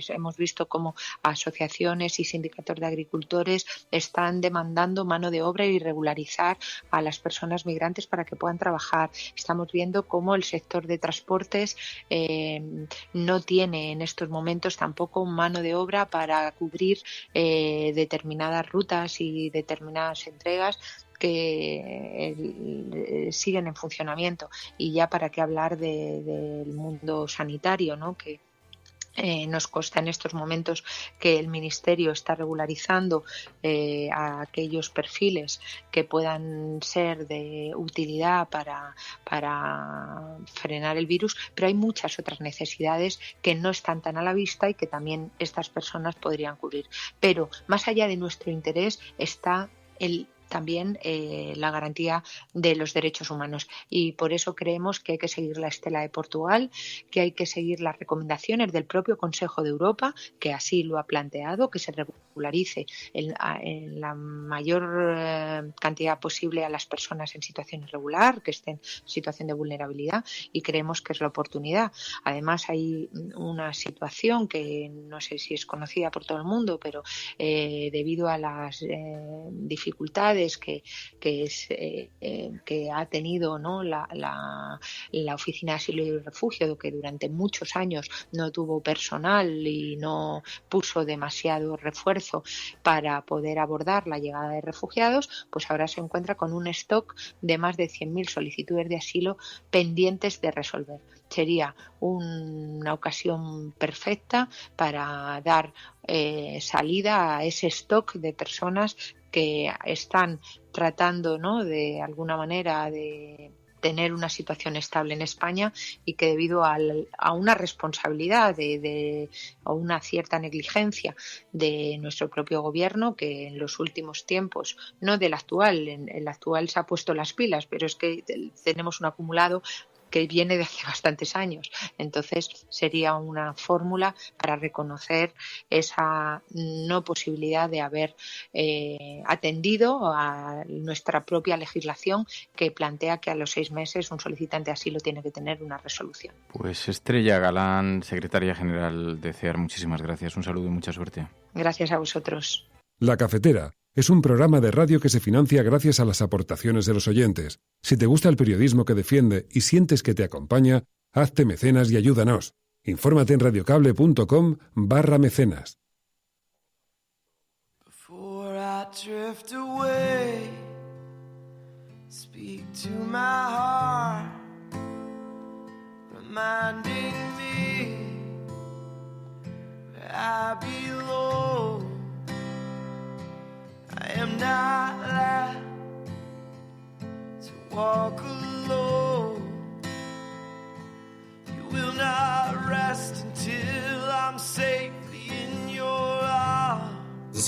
hemos visto cómo asociaciones y sindicatos de agricultores están demandando mano de obra y regularizar a las personas migrantes para que puedan trabajar. Estamos viendo cómo el sector de transportes no tiene en estos momentos tampoco mano de obra para cubrir determinadas rutas y determinadas entregas que siguen en funcionamiento. Y ya para qué hablar del mundo sanitario, ¿no? Que nos consta en estos momentos que el Ministerio está regularizando a aquellos perfiles que puedan ser de utilidad para frenar el virus, pero hay muchas otras necesidades que no están tan a la vista y que también estas personas podrían cubrir. Pero más allá de nuestro interés está también la garantía de los derechos humanos, y por eso creemos que hay que seguir la estela de Portugal, que hay que seguir las recomendaciones del propio Consejo de Europa, que así lo ha planteado, que se regularice en la mayor cantidad posible a las personas en situación irregular, que estén en situación de vulnerabilidad, y creemos que es la oportunidad. Además, hay una situación que no sé si es conocida por todo el mundo, pero debido a las dificultades que ha tenido, ¿no?, la Oficina de Asilo y Refugio, que durante muchos años no tuvo personal y no puso demasiado refuerzo para poder abordar la llegada de refugiados, pues ahora se encuentra con un stock de más de 100.000 solicitudes de asilo pendientes de resolver. Sería una ocasión perfecta para dar salida a ese stock de personas que están tratando, ¿no?, de alguna manera de tener una situación estable en España, y que debido a una responsabilidad o una cierta negligencia de nuestro propio gobierno, que en los últimos tiempos, no del actual, el actual se ha puesto las pilas, pero es que tenemos un acumulado que viene de hace bastantes años. Entonces sería una fórmula para reconocer esa no posibilidad de haber atendido a nuestra propia legislación, que plantea que a los 6 meses un solicitante de asilo tiene que tener una resolución. Pues Estrella Galán, secretaria general de CEAR, muchísimas gracias. Un saludo y mucha suerte. Gracias a vosotros. La Cafetera es un programa de radio que se financia gracias a las aportaciones de los oyentes. Si te gusta el periodismo que defiende y sientes que te acompaña, hazte mecenas y ayúdanos. Infórmate en radiocable.com/mecenas. Before I drift away, speak to my heart, reminding me that I belong. I am not allowed to walk alone. You will not rest until I'm safely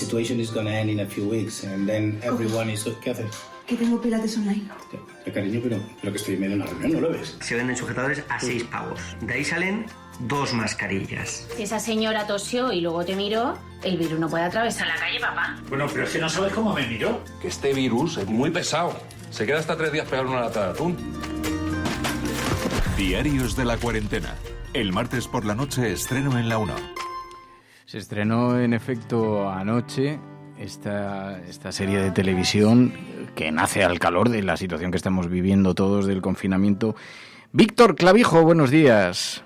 situation is going to end in a few weeks, and then everyone is... ¿Qué haces? Que tengo pilates online. Cariño, pero que estoy en medio de una reunión, ¿no lo ves? Se venden sujetadores a 6 pavos. De ahí salen 2 mascarillas. Si esa señora tosió y luego te miró, el virus no puede atravesar la calle, papá. Bueno, pero es que no sabes cómo me miró. Que este virus es muy pesado. Se queda hasta 3 días pegado en una lata de atún. Diarios de la cuarentena. El martes por la noche estreno en la 1. Se estrenó en efecto anoche esta serie de televisión que nace al calor de la situación que estamos viviendo todos del confinamiento. Víctor Clavijo, buenos días.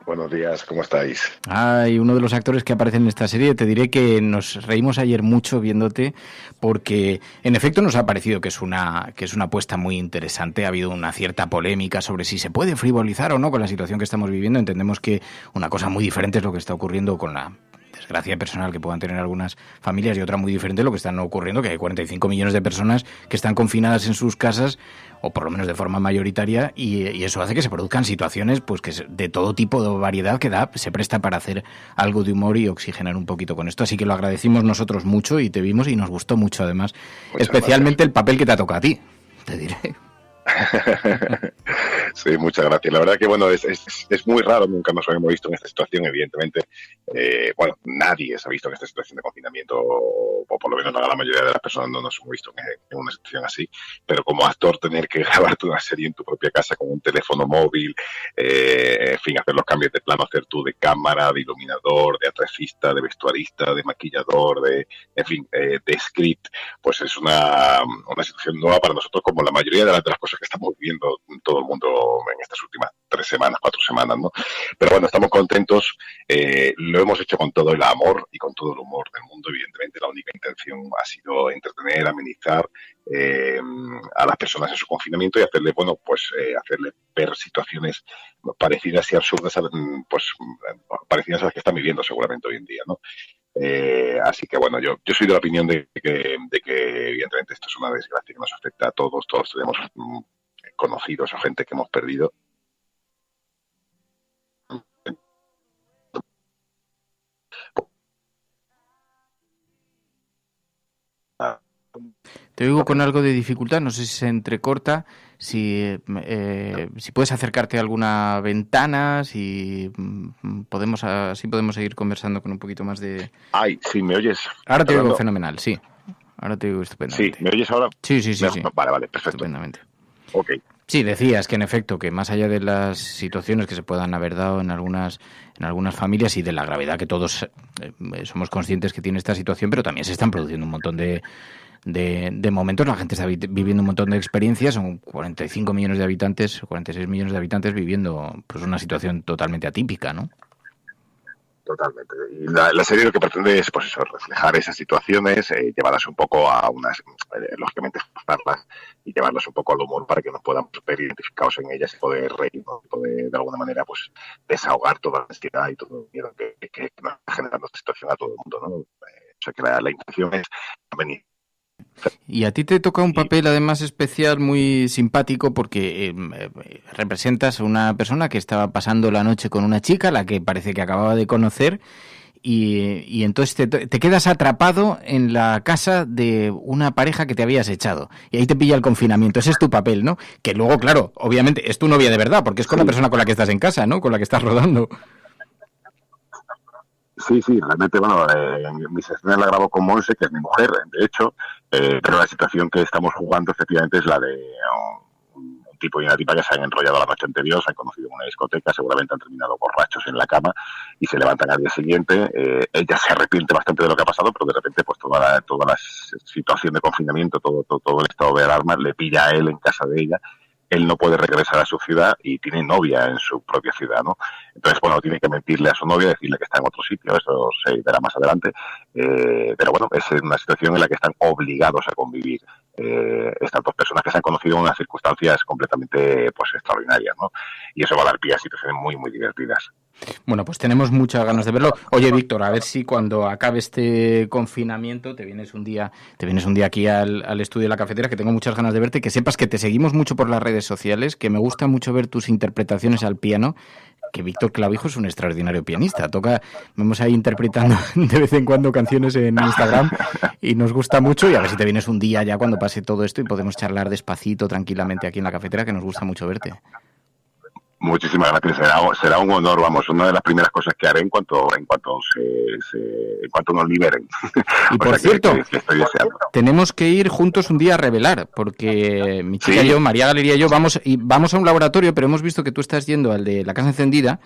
Buenos días, ¿cómo estáis? Ay, uno de los actores que aparece en esta serie, te diré que nos reímos ayer mucho viéndote, porque en efecto nos ha parecido que es una apuesta muy interesante. Ha habido una cierta polémica sobre si se puede frivolizar o no con la situación que estamos viviendo. Entendemos que una cosa muy diferente es lo que está ocurriendo con la desgracia personal que puedan tener algunas familias, y otra muy diferente lo que está ocurriendo, que hay 45 millones de personas que están confinadas en sus casas, o por lo menos de forma mayoritaria, y eso hace que se produzcan situaciones pues que de todo tipo de variedad que se presta para hacer algo de humor y oxigenar un poquito con esto. Así que lo agradecimos nosotros mucho y te vimos y nos gustó mucho además. Muchas especialmente gracias. El papel que te ha tocado a ti, te diré. Sí, muchas gracias. La verdad que bueno, es muy raro, nunca nos habíamos visto en esta situación, evidentemente. Nadie se ha visto en esta situación de confinamiento, o por lo menos la mayoría de las personas no nos hemos visto en una situación así. Pero como actor, tener que grabarte una serie en tu propia casa con un teléfono móvil, en fin, hacer los cambios de plano, hacer tú de cámara, de iluminador, de atracista, de vestuarista, de maquillador, de script, pues es una situación nueva para nosotros, como la mayoría de las cosas que estamos viviendo todo el mundo en estas últimas 4 semanas, ¿no? Pero bueno, estamos contentos, lo hemos hecho con todo el amor y con todo el humor del mundo. Evidentemente la única intención ha sido entretener, amenizar a las personas en su confinamiento y hacerle ver situaciones parecidas y absurdas, parecidas a las que están viviendo seguramente hoy en día, ¿no? Así que bueno, yo soy de la opinión de que evidentemente esto es una desgracia que nos afecta a todos tenemos conocidos o gente que hemos perdido. Te oigo con algo de dificultad, no sé si se entrecorta, si puedes acercarte a alguna ventana, si podemos seguir conversando con un poquito más de... Ay, sí, ¿me oyes? Ahora te oigo fenomenal, sí. Ahora te oigo estupendamente. Sí, ¿me oyes ahora? Sí. Vale, perfecto. Estupendamente. Ok. Sí, decías que en efecto, que más allá de las situaciones que se puedan haber dado en algunas familias y de la gravedad que todos somos conscientes que tiene esta situación, pero también se están produciendo un montón de momentos, la gente está viviendo un montón de experiencias, son 45 millones de habitantes, 46 millones de habitantes viviendo pues una situación totalmente atípica, ¿no? Totalmente. Y la serie lo que pretende es, pues eso, reflejar esas situaciones, llevarlas un poco a lógicamente, ajustarlas y llevarlas un poco al humor para que nos podamos ver identificados en ellas y poder reír, ¿no? Y poder, de alguna manera, pues desahogar toda la ansiedad y todo el miedo que nos está generando esta situación a todo el mundo, ¿no? O sea, que la intención es venir. Y a ti te toca un papel además especial muy simpático porque representas a una persona que estaba pasando la noche con una chica, la que parece que acababa de conocer, y entonces te quedas atrapado en la casa de una pareja que te habías echado y ahí te pilla el confinamiento. Ese es tu papel, ¿no? Que luego, claro, obviamente es tu novia de verdad porque es con la persona con la que estás en casa, ¿no? Con la que estás rodando. Sí, realmente, bueno, mis escenas la grabo con Monse, que es mi mujer, de hecho, pero la situación que estamos jugando efectivamente es la de un tipo y una tipa que se han enrollado la noche anterior, se han conocido en una discoteca, seguramente han terminado borrachos en la cama y se levantan al día siguiente. Ella se arrepiente bastante de lo que ha pasado, pero de repente pues toda la situación de confinamiento, todo el estado de alarma le pilla a él en casa de ella. Él no puede regresar a su ciudad y tiene novia en su propia ciudad, ¿no? Entonces, bueno, tiene que mentirle a su novia, decirle que está en otro sitio, eso se verá más adelante. Pero bueno, es una situación en la que están obligados a convivir estas dos personas que se han conocido en unas circunstancias completamente pues extraordinarias, ¿no? Y eso va a dar pie a situaciones muy, muy divertidas. Bueno, pues tenemos muchas ganas de verlo. Oye, Víctor, a ver si cuando acabe este confinamiento te vienes un día aquí al estudio de La Cafetera, que tengo muchas ganas de verte, que sepas que te seguimos mucho por las redes sociales, que me gusta mucho ver tus interpretaciones al piano, que Víctor Clavijo es un extraordinario pianista. Vemos ahí interpretando de vez en cuando canciones en Instagram y nos gusta mucho, y a ver si te vienes un día ya cuando pase todo esto y podemos charlar despacito, tranquilamente aquí en la cafetera, que nos gusta mucho verte. Muchísimas gracias, será un honor, vamos, una de las primeras cosas que haré en cuanto nos liberen. Y por cierto, que estoy deseando. Tenemos que ir juntos un día a revelar, porque mi chica y yo, María Galería y yo, vamos a un laboratorio, pero hemos visto que tú estás yendo al de la Casa Encendida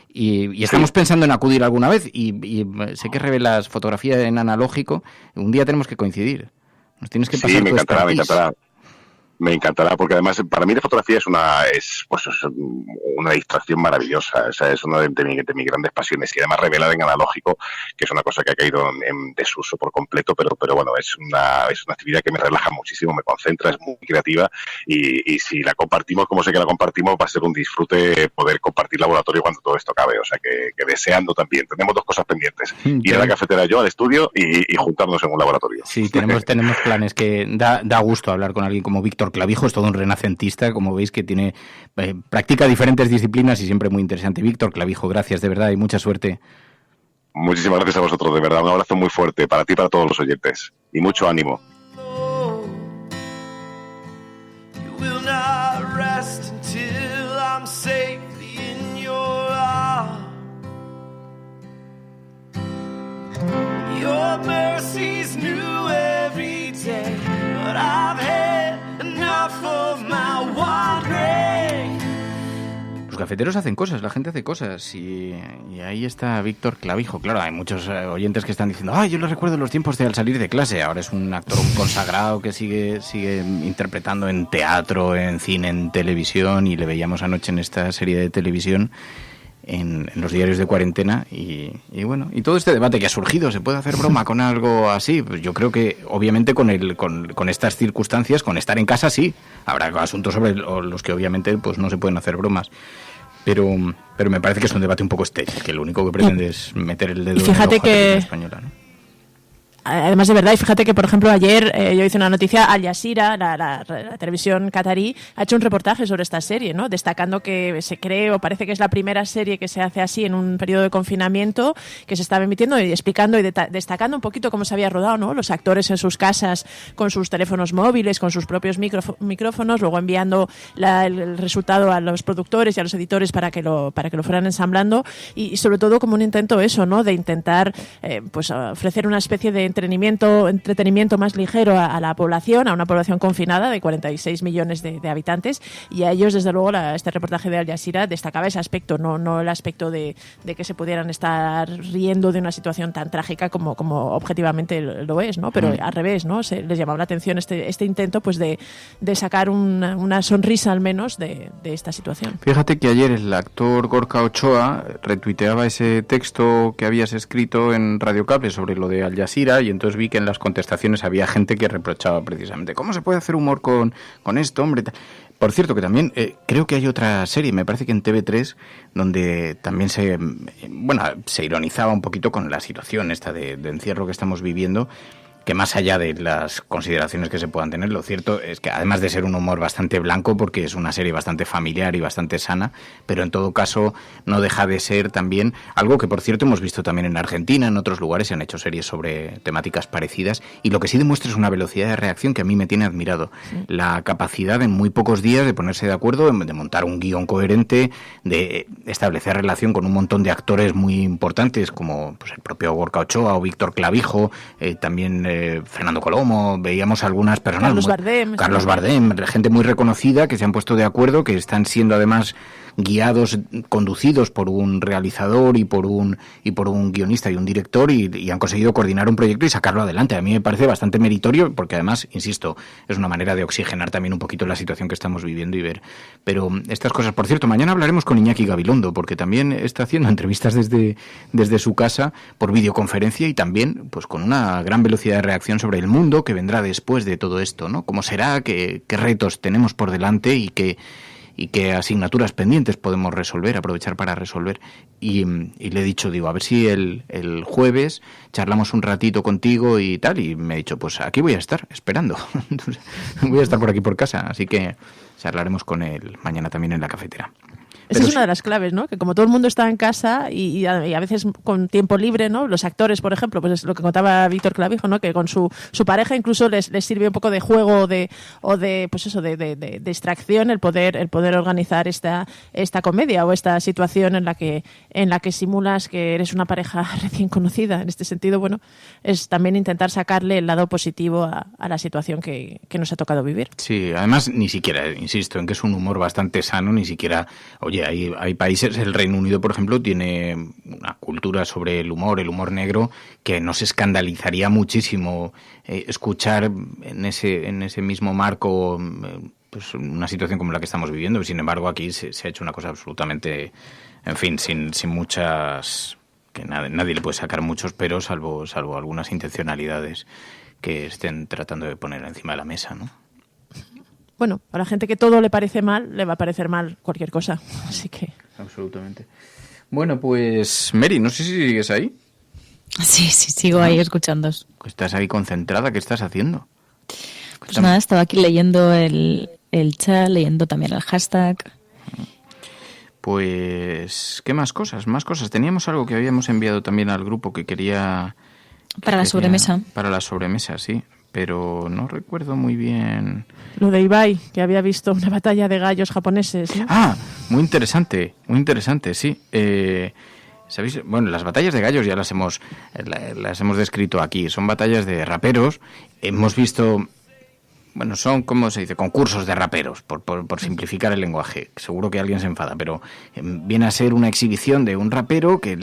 y estamos pensando en acudir alguna vez, y sé que revelas fotografía en analógico. Un día tenemos que coincidir. Nos tienes que pasar me encantará. Me encantará, porque además para mí la fotografía es una distracción maravillosa. O sea, es una de mis grandes pasiones, y además revelada en analógico, que es una cosa que ha caído en desuso por completo, pero bueno, es una actividad que me relaja muchísimo, me concentra, es muy creativa, y si la compartimos como sé que la compartimos, va a ser un disfrute poder compartir laboratorio cuando todo esto acabe. O sea, que deseando también. Tenemos dos cosas pendientes: ir a la cafetera yo al estudio y juntarnos en un laboratorio. Sí, tenemos planes, que da gusto hablar con alguien como Víctor Clavijo. Es todo un renacentista, como veis, que practica diferentes disciplinas y siempre muy interesante. Víctor Clavijo, gracias de verdad y mucha suerte. Muchísimas gracias a vosotros, de verdad. Un abrazo muy fuerte para ti y para todos los oyentes. Y mucho ánimo. Your mercies new every day, but I've had enough of my wandering. Los cafeteros hacen cosas, la gente hace cosas, y ahí está Víctor Clavijo. Claro, hay muchos oyentes que están diciendo: yo lo recuerdo en los tiempos de al salir de clase. Ahora es un actor consagrado que sigue interpretando en teatro, en cine, en televisión, y le veíamos anoche en esta serie de televisión en los diarios de cuarentena, y bueno, y todo este debate que ha surgido, ¿se puede hacer broma con algo así? Pues yo creo que obviamente con estas circunstancias, con estar en casa, sí, habrá asuntos sobre los que obviamente pues no se pueden hacer bromas, pero me parece que es un debate un poco estéril, que lo único que pretende es meter el dedo en el ojo a la televisión española, ¿no? Además, de verdad, y fíjate que, por ejemplo, ayer yo hice una noticia, Al Jazeera, la televisión catarí, ha hecho un reportaje sobre esta serie, ¿no? Destacando que se cree, o parece que es la primera serie que se hace así en un periodo de confinamiento, que se estaba emitiendo, y explicando y destacando un poquito cómo se había rodado, ¿no? Los actores en sus casas, con sus teléfonos móviles, con sus propios micrófonos, luego enviando el resultado a los productores y a los editores para que lo fueran ensamblando, y sobre todo como un intento ¿no? De intentar pues ofrecer una especie de entretenimiento más ligero a la población, a una población confinada de 46 millones de habitantes, y a ellos, desde luego, este reportaje de Al Jazeera destacaba ese aspecto, no el aspecto de que se pudieran estar riendo de una situación tan trágica como objetivamente lo es, ¿no? Pero al revés, ¿no? Les llamaba la atención este intento pues de sacar una sonrisa al menos de esta situación. Fíjate que ayer el actor Gorka Ochoa retuiteaba ese texto que habías escrito en Radio Cable sobre lo de Al Jazeera, y entonces vi que en las contestaciones había gente que reprochaba precisamente: ¿cómo se puede hacer humor con esto, hombre? Por cierto, que también creo que hay otra serie, me parece que en TV3, donde también se ironizaba un poquito con la situación esta de encierro que estamos viviendo, que más allá de las consideraciones que se puedan tener, lo cierto es que, además de ser un humor bastante blanco, porque es una serie bastante familiar y bastante sana, pero en todo caso no deja de ser también algo que, por cierto, hemos visto también en Argentina, en otros lugares se han hecho series sobre temáticas parecidas, y lo que sí demuestra es una velocidad de reacción que a mí me tiene admirado. Sí. La capacidad en muy pocos días de ponerse de acuerdo, de montar un guión coherente, de establecer relación con un montón de actores muy importantes, como pues el propio Gorka Ochoa o Víctor Clavijo, también Fernando Colomo, veíamos algunas personas, Carlos Bardem, gente muy reconocida que se han puesto de acuerdo, que están siendo además guiados, conducidos por un realizador y por un guionista y un director, y han conseguido coordinar un proyecto y sacarlo adelante. A mí me parece bastante meritorio, porque además, insisto, es una manera de oxigenar también un poquito la situación que estamos viviendo y ver. Pero estas cosas, por cierto, mañana hablaremos con Iñaki Gabilondo, porque también está haciendo entrevistas desde su casa por videoconferencia, y también pues con una gran velocidad de reacción sobre el mundo que vendrá después de todo esto, ¿no? ¿Cómo será? ¿Qué retos tenemos por delante? Y qué asignaturas pendientes podemos aprovechar para resolver. Y le he dicho, a ver si el jueves charlamos un ratito contigo y tal, y me ha dicho, pues aquí voy a estar esperando. Voy a estar por aquí por casa, así que charlaremos con él mañana también en la cafetera. Esa es una de las claves, ¿no? Que como todo el mundo está en casa y a veces con tiempo libre, ¿no? Los actores, por ejemplo, pues es lo que contaba Víctor Clavijo, ¿no? Que con su pareja incluso les sirve un poco de juego o de pues eso, de distracción el poder organizar esta comedia o esta situación en la que simulas que eres una pareja recién conocida. En este sentido, bueno, es también intentar sacarle el lado positivo a la situación que nos ha tocado vivir. Sí, además ni siquiera, insisto, en que es un humor bastante sano, ni siquiera, oye, hay países, el Reino Unido, por ejemplo, tiene una cultura sobre el humor negro, que nos escandalizaría muchísimo escuchar en ese mismo marco pues una situación como la que estamos viviendo. Sin embargo, aquí se ha hecho una cosa absolutamente, en fin, sin muchas, que nadie le puede sacar muchos peros, salvo algunas intencionalidades que estén tratando de poner encima de la mesa, ¿no? Bueno, a la gente que todo le parece mal, le va a parecer mal cualquier cosa, así que... Absolutamente. Bueno, pues, Mary, no sé si sigues ahí. Sí, sigo ahí escuchando. ¿Estás ahí concentrada? ¿Qué estás haciendo? Pues nada, estaba aquí leyendo el chat, leyendo también el hashtag. Pues, ¿qué más cosas? Teníamos algo que habíamos enviado también al grupo que quería... Para la sobremesa. Para la sobremesa, sí. Pero no recuerdo muy bien... Lo de Ibai, que había visto una batalla de gallos japoneses, ¿no? Ah, muy interesante, sí. ¿Sabéis? Bueno, las batallas de gallos ya las hemos descrito aquí. Son batallas de raperos. Hemos visto... Bueno, son, ¿cómo se dice? Concursos de raperos, por simplificar el lenguaje. Seguro que alguien se enfada, pero viene a ser una exhibición de un rapero que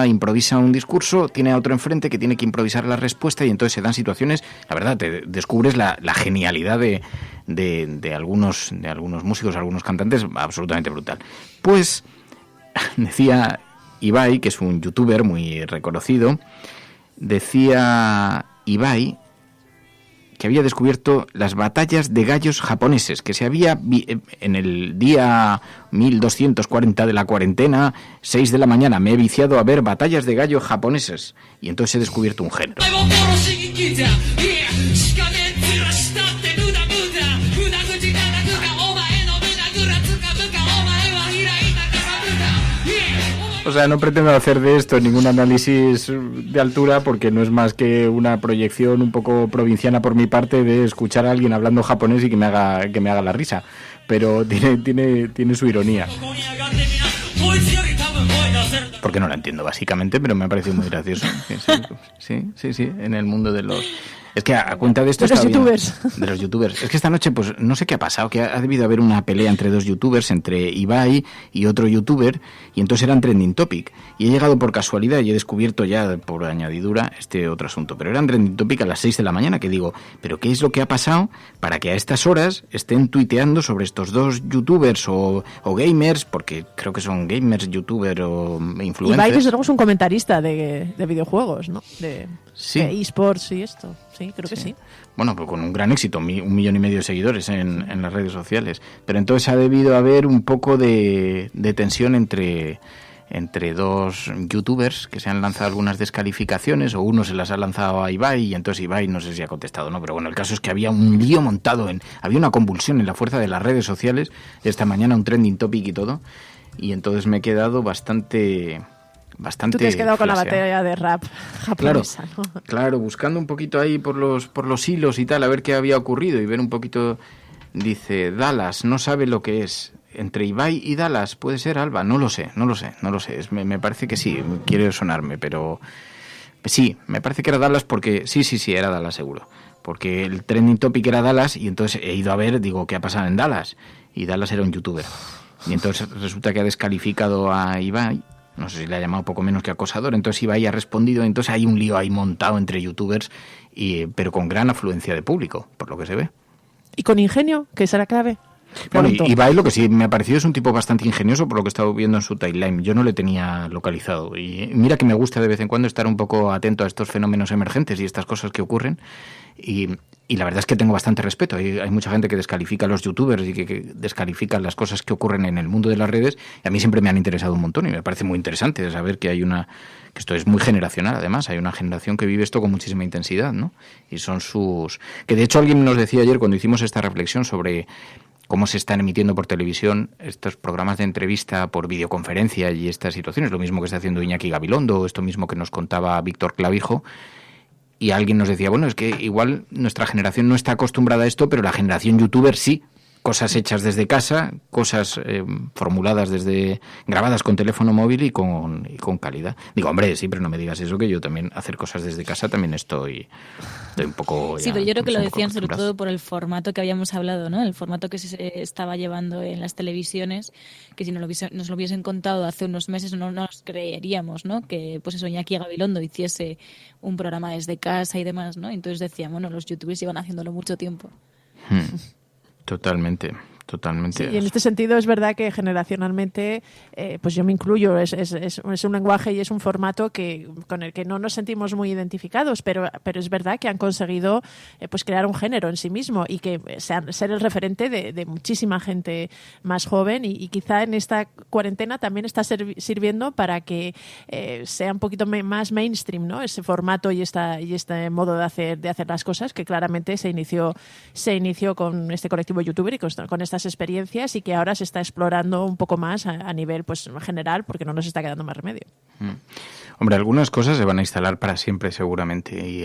improvisa un discurso, tiene a otro enfrente que tiene que improvisar la respuesta y entonces se dan situaciones. La verdad, te descubres la genialidad de algunos músicos, algunos cantantes, absolutamente brutal. Pues, decía Ibai, que es un youtuber muy reconocido, decía Ibai que había descubierto las batallas de gallos japoneses, que se había en el día 1240 de la cuarentena, 6 de la mañana, me he viciado a ver batallas de gallos japoneses, y entonces he descubierto un género. O sea, no pretendo hacer de esto ningún análisis de altura porque no es más que una proyección un poco provinciana por mi parte de escuchar a alguien hablando japonés y que me haga la risa. Pero tiene su ironía. Porque no la entiendo básicamente, pero me ha parecido muy gracioso. Sí, en el mundo de los... Es que a cuenta de esto... De los youtubers. Es que esta noche, pues no sé qué ha pasado, que ha debido haber una pelea entre dos youtubers, entre Ibai y otro youtuber, y entonces eran trending topic. Y he llegado por casualidad y he descubierto ya por añadidura este otro asunto. Pero eran trending topic a las 6 de la mañana, que digo, ¿pero qué es lo que ha pasado para que a estas horas estén tuiteando sobre estos dos youtubers o gamers? Porque creo que son gamers, youtubers o influencers. Ibai, desde luego, es un comentarista de videojuegos, ¿no? De eSports y esto. Sí, creo que sí. Bueno, pues con un gran éxito, 1,5 millones de seguidores en las redes sociales. Pero entonces ha debido haber un poco de tensión entre dos youtubers que se han lanzado algunas descalificaciones, o uno se las ha lanzado a Ibai y entonces Ibai no sé si ha contestado o no, pero bueno, el caso es que había un lío montado, había una convulsión en la fuerza de las redes sociales esta mañana, un trending topic y todo, y entonces me he quedado bastante... Tú te has quedado con la batalla de rap japonesa, ¿no? Claro, buscando un poquito ahí por los hilos y tal, a ver qué había ocurrido y ver un poquito. Dice, Dallas, no sabe lo que es. Entre Ibai y Dallas, ¿puede ser Alba? No lo sé. Me parece que sí, quiere sonarme, pero... Sí, me parece que era Dallas porque... Sí, era Dallas seguro. Porque el trending topic era Dallas y entonces he ido a ver, digo, ¿qué ha pasado en Dallas? Y Dallas era un youtuber. Y entonces resulta que ha descalificado a Ibai. No sé si le ha llamado poco menos que acosador, entonces Ibai ha respondido, entonces hay un lío ahí montado entre youtubers, pero con gran afluencia de público, por lo que se ve. ¿Y con ingenio? Que será clave. Bueno, Ibai lo que sí me ha parecido es un tipo bastante ingenioso por lo que he estado viendo en su timeline. Yo no le tenía localizado. Y mira que me gusta de vez en cuando estar un poco atento a estos fenómenos emergentes y estas cosas que ocurren. Y la verdad es que tengo bastante respeto. Hay mucha gente que descalifica a los youtubers y que descalifica las cosas que ocurren en el mundo de las redes. Y a mí siempre me han interesado un montón y me parece muy interesante saber que que esto es muy generacional, además. Hay una generación que vive esto con muchísima intensidad, ¿no? Y son que de hecho alguien nos decía ayer cuando hicimos esta reflexión sobre cómo se están emitiendo por televisión estos programas de entrevista por videoconferencia y estas situaciones, lo mismo que está haciendo Iñaki Gabilondo, esto mismo que nos contaba Víctor Clavijo, y alguien nos decía, bueno, es que igual nuestra generación no está acostumbrada a esto, pero la generación youtuber sí. Cosas hechas desde casa, cosas formuladas grabadas con teléfono móvil y con calidad. Digo, hombre, sí, pero no me digas eso, que yo también hacer cosas desde casa también estoy un poco... Sí, pero yo creo que lo decían sobre todo por el formato que habíamos hablado, ¿no? El formato que se estaba llevando en las televisiones, que si nos lo hubiesen contado hace unos meses no nos creeríamos, ¿no? Que pues eso, Iñaki Gabilondo hiciese un programa desde casa y demás, ¿no? Entonces decían, bueno, los youtubers llevan haciéndolo mucho tiempo. Totalmente. Sí, y en este sentido es verdad que generacionalmente, pues yo me incluyo, es un lenguaje y es un formato con el que no nos sentimos muy identificados, pero es verdad que han conseguido pues crear un género en sí mismo y que ser el referente de muchísima gente más joven y quizá en esta cuarentena también está sirviendo para que sea un poquito más mainstream, ¿no? Ese formato y este modo de hacer las cosas que claramente se inició con este colectivo youtuber y con estas experiencias y que ahora se está explorando un poco más a nivel pues general porque no nos está quedando más remedio. Hombre, algunas cosas se van a instalar para siempre seguramente y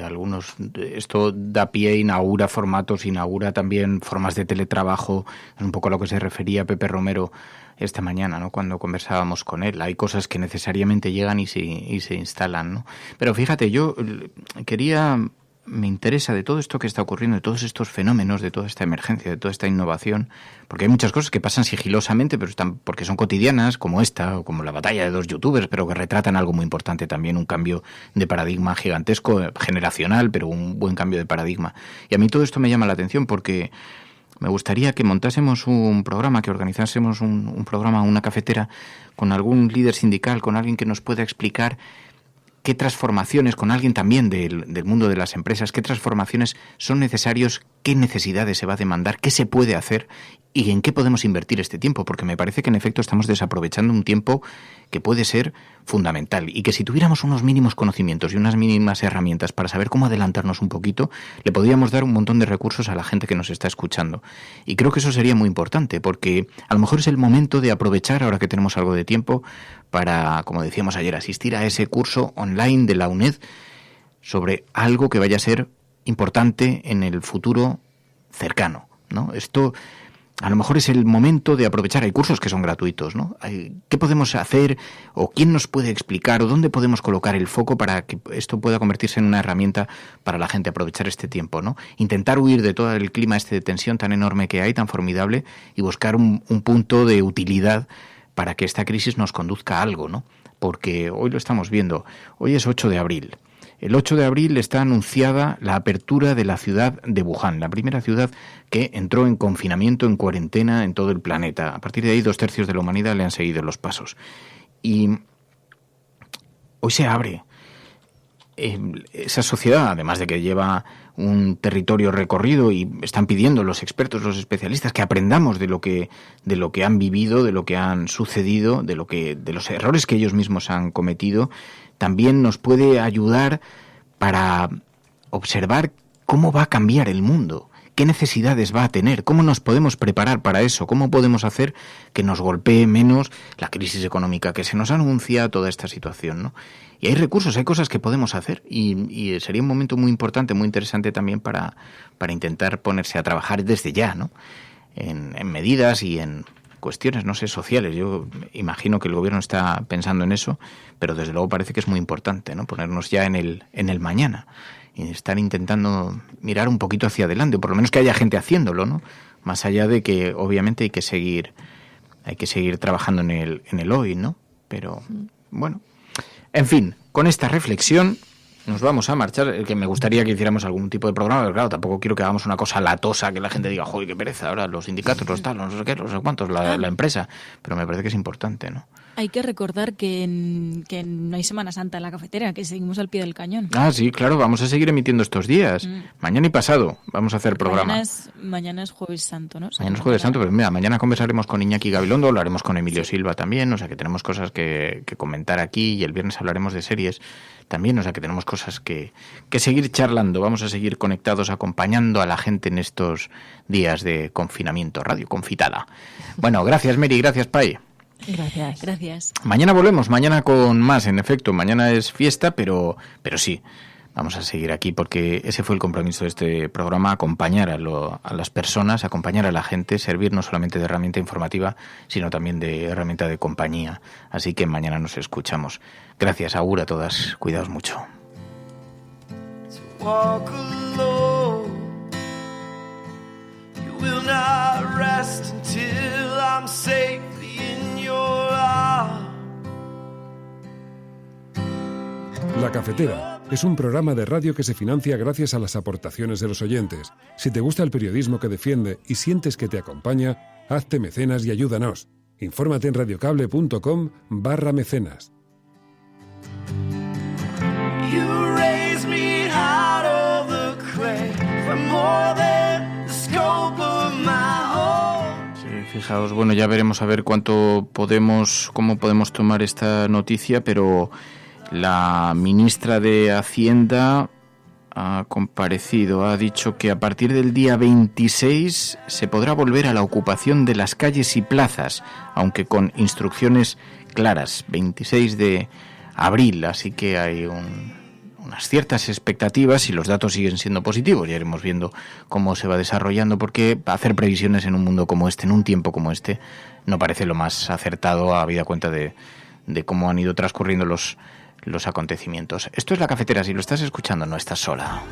esto da pie, inaugura formatos, inaugura también formas de teletrabajo, es un poco a lo que se refería Pepe Romero esta mañana, ¿no? Cuando conversábamos con él. Hay cosas que necesariamente llegan y se instalan, ¿no? Pero fíjate, yo me interesa de todo esto que está ocurriendo, de todos estos fenómenos, de toda esta emergencia, de toda esta innovación, porque hay muchas cosas que pasan sigilosamente, pero porque son cotidianas, como esta, o como la batalla de 2 youtubers, pero que retratan algo muy importante también, un cambio de paradigma gigantesco, generacional, pero un buen cambio de paradigma. Y a mí todo esto me llama la atención porque me gustaría que montásemos un programa, que organizásemos un programa, una cafetera, con algún líder sindical, con alguien que nos pueda explicar qué transformaciones, con alguien también del mundo de las empresas, qué transformaciones son necesarios, qué necesidades se va a demandar, qué se puede hacer y en qué podemos invertir este tiempo, porque me parece que en efecto estamos desaprovechando un tiempo que puede ser fundamental y que si tuviéramos unos mínimos conocimientos y unas mínimas herramientas para saber cómo adelantarnos un poquito, le podríamos dar un montón de recursos a la gente que nos está escuchando. Y creo que eso sería muy importante, porque a lo mejor es el momento de aprovechar, ahora que tenemos algo de tiempo, para, como decíamos ayer, asistir a ese curso online de la UNED sobre algo que vaya a ser importante en el futuro cercano, ¿no? Esto a lo mejor es el momento de aprovechar. Hay cursos que son gratuitos, ¿no? ¿Qué podemos hacer o quién nos puede explicar o dónde podemos colocar el foco para que esto pueda convertirse en una herramienta para la gente, aprovechar este tiempo, ¿no? Intentar huir de todo el clima de tensión tan enorme que hay, tan formidable, y buscar un punto de utilidad para que esta crisis nos conduzca a algo, ¿no? Porque hoy lo estamos viendo. Hoy es 8 de abril. El 8 de abril está anunciada la apertura de la ciudad de Wuhan, la primera ciudad que entró en confinamiento, en cuarentena en todo el planeta. A partir de ahí 2/3 de la humanidad le han seguido los pasos. Y hoy se abre esa sociedad, además de que lleva un territorio recorrido y están pidiendo los expertos, los especialistas, que aprendamos de lo que han vivido, de lo que han sucedido, de los errores que ellos mismos han cometido. También nos puede ayudar para observar cómo va a cambiar el mundo, qué necesidades va a tener, cómo nos podemos preparar para eso, cómo podemos hacer que nos golpee menos la crisis económica que se nos anuncia, toda esta situación, ¿no? Y hay recursos, hay cosas que podemos hacer y sería un momento muy importante, muy interesante también para intentar ponerse a trabajar desde ya, ¿no? En medidas y en cuestiones, no sé, sociales. Yo imagino que el gobierno está pensando en eso, pero desde luego parece que es muy importante, ¿no? Ponernos ya en el mañana y estar intentando mirar un poquito hacia adelante, o por lo menos que haya gente haciéndolo, ¿no? Más allá de que obviamente hay que seguir trabajando en el hoy, ¿no? Pero bueno, en fin, con esta reflexión nos vamos a marchar, que me gustaría que hiciéramos algún tipo de programa, pero claro, tampoco quiero que hagamos una cosa latosa, que la gente diga, joder, qué pereza, ahora los sindicatos, los tal, no sé qué, no sé cuántos, la empresa, pero me parece que es importante, ¿no? Hay que recordar que no hay Semana Santa en la cafetera, que seguimos al pie del cañón. Ah, sí, claro, vamos a seguir emitiendo estos días. Mañana y pasado vamos a hacer programa. Mañana es Jueves Santo, ¿no? Mañana es Jueves Santo, pero mira, mañana conversaremos con Iñaki Gabilondo, hablaremos con Emilio Silva también, o sea que tenemos cosas que comentar aquí, y el viernes hablaremos de series también, o sea que tenemos cosas que seguir charlando. Vamos a seguir conectados, acompañando a la gente en estos días de confinamiento, Radio Confitada. Bueno, gracias Mary, gracias Pai. Gracias. Mañana volvemos, mañana con más, en efecto. Mañana es fiesta, pero sí, vamos a seguir aquí porque ese fue el compromiso de este programa, acompañar a las personas, acompañar a la gente, servir no solamente de herramienta informativa, sino también de herramienta de compañía. Así que mañana nos escuchamos. Gracias, agur a todas, cuidaos mucho. La Cafetera es un programa de radio que se financia gracias a las aportaciones de los oyentes. Si te gusta el periodismo que defiende y sientes que te acompaña, hazte mecenas y ayúdanos. Infórmate en radiocable.com/mecenas. Sí, fijaos, bueno, ya veremos a ver cómo podemos tomar esta noticia, pero la ministra de Hacienda ha comparecido, ha dicho que a partir del día 26 se podrá volver a la ocupación de las calles y plazas, aunque con instrucciones claras, 26 de abril, así que hay unas ciertas expectativas y los datos siguen siendo positivos. Ya iremos viendo cómo se va desarrollando, porque hacer previsiones en un mundo como este, en un tiempo como este, no parece lo más acertado, habida cuenta de cómo han ido transcurriendo los acontecimientos. Esto es La Cafetera, si lo estás escuchando no estás sola.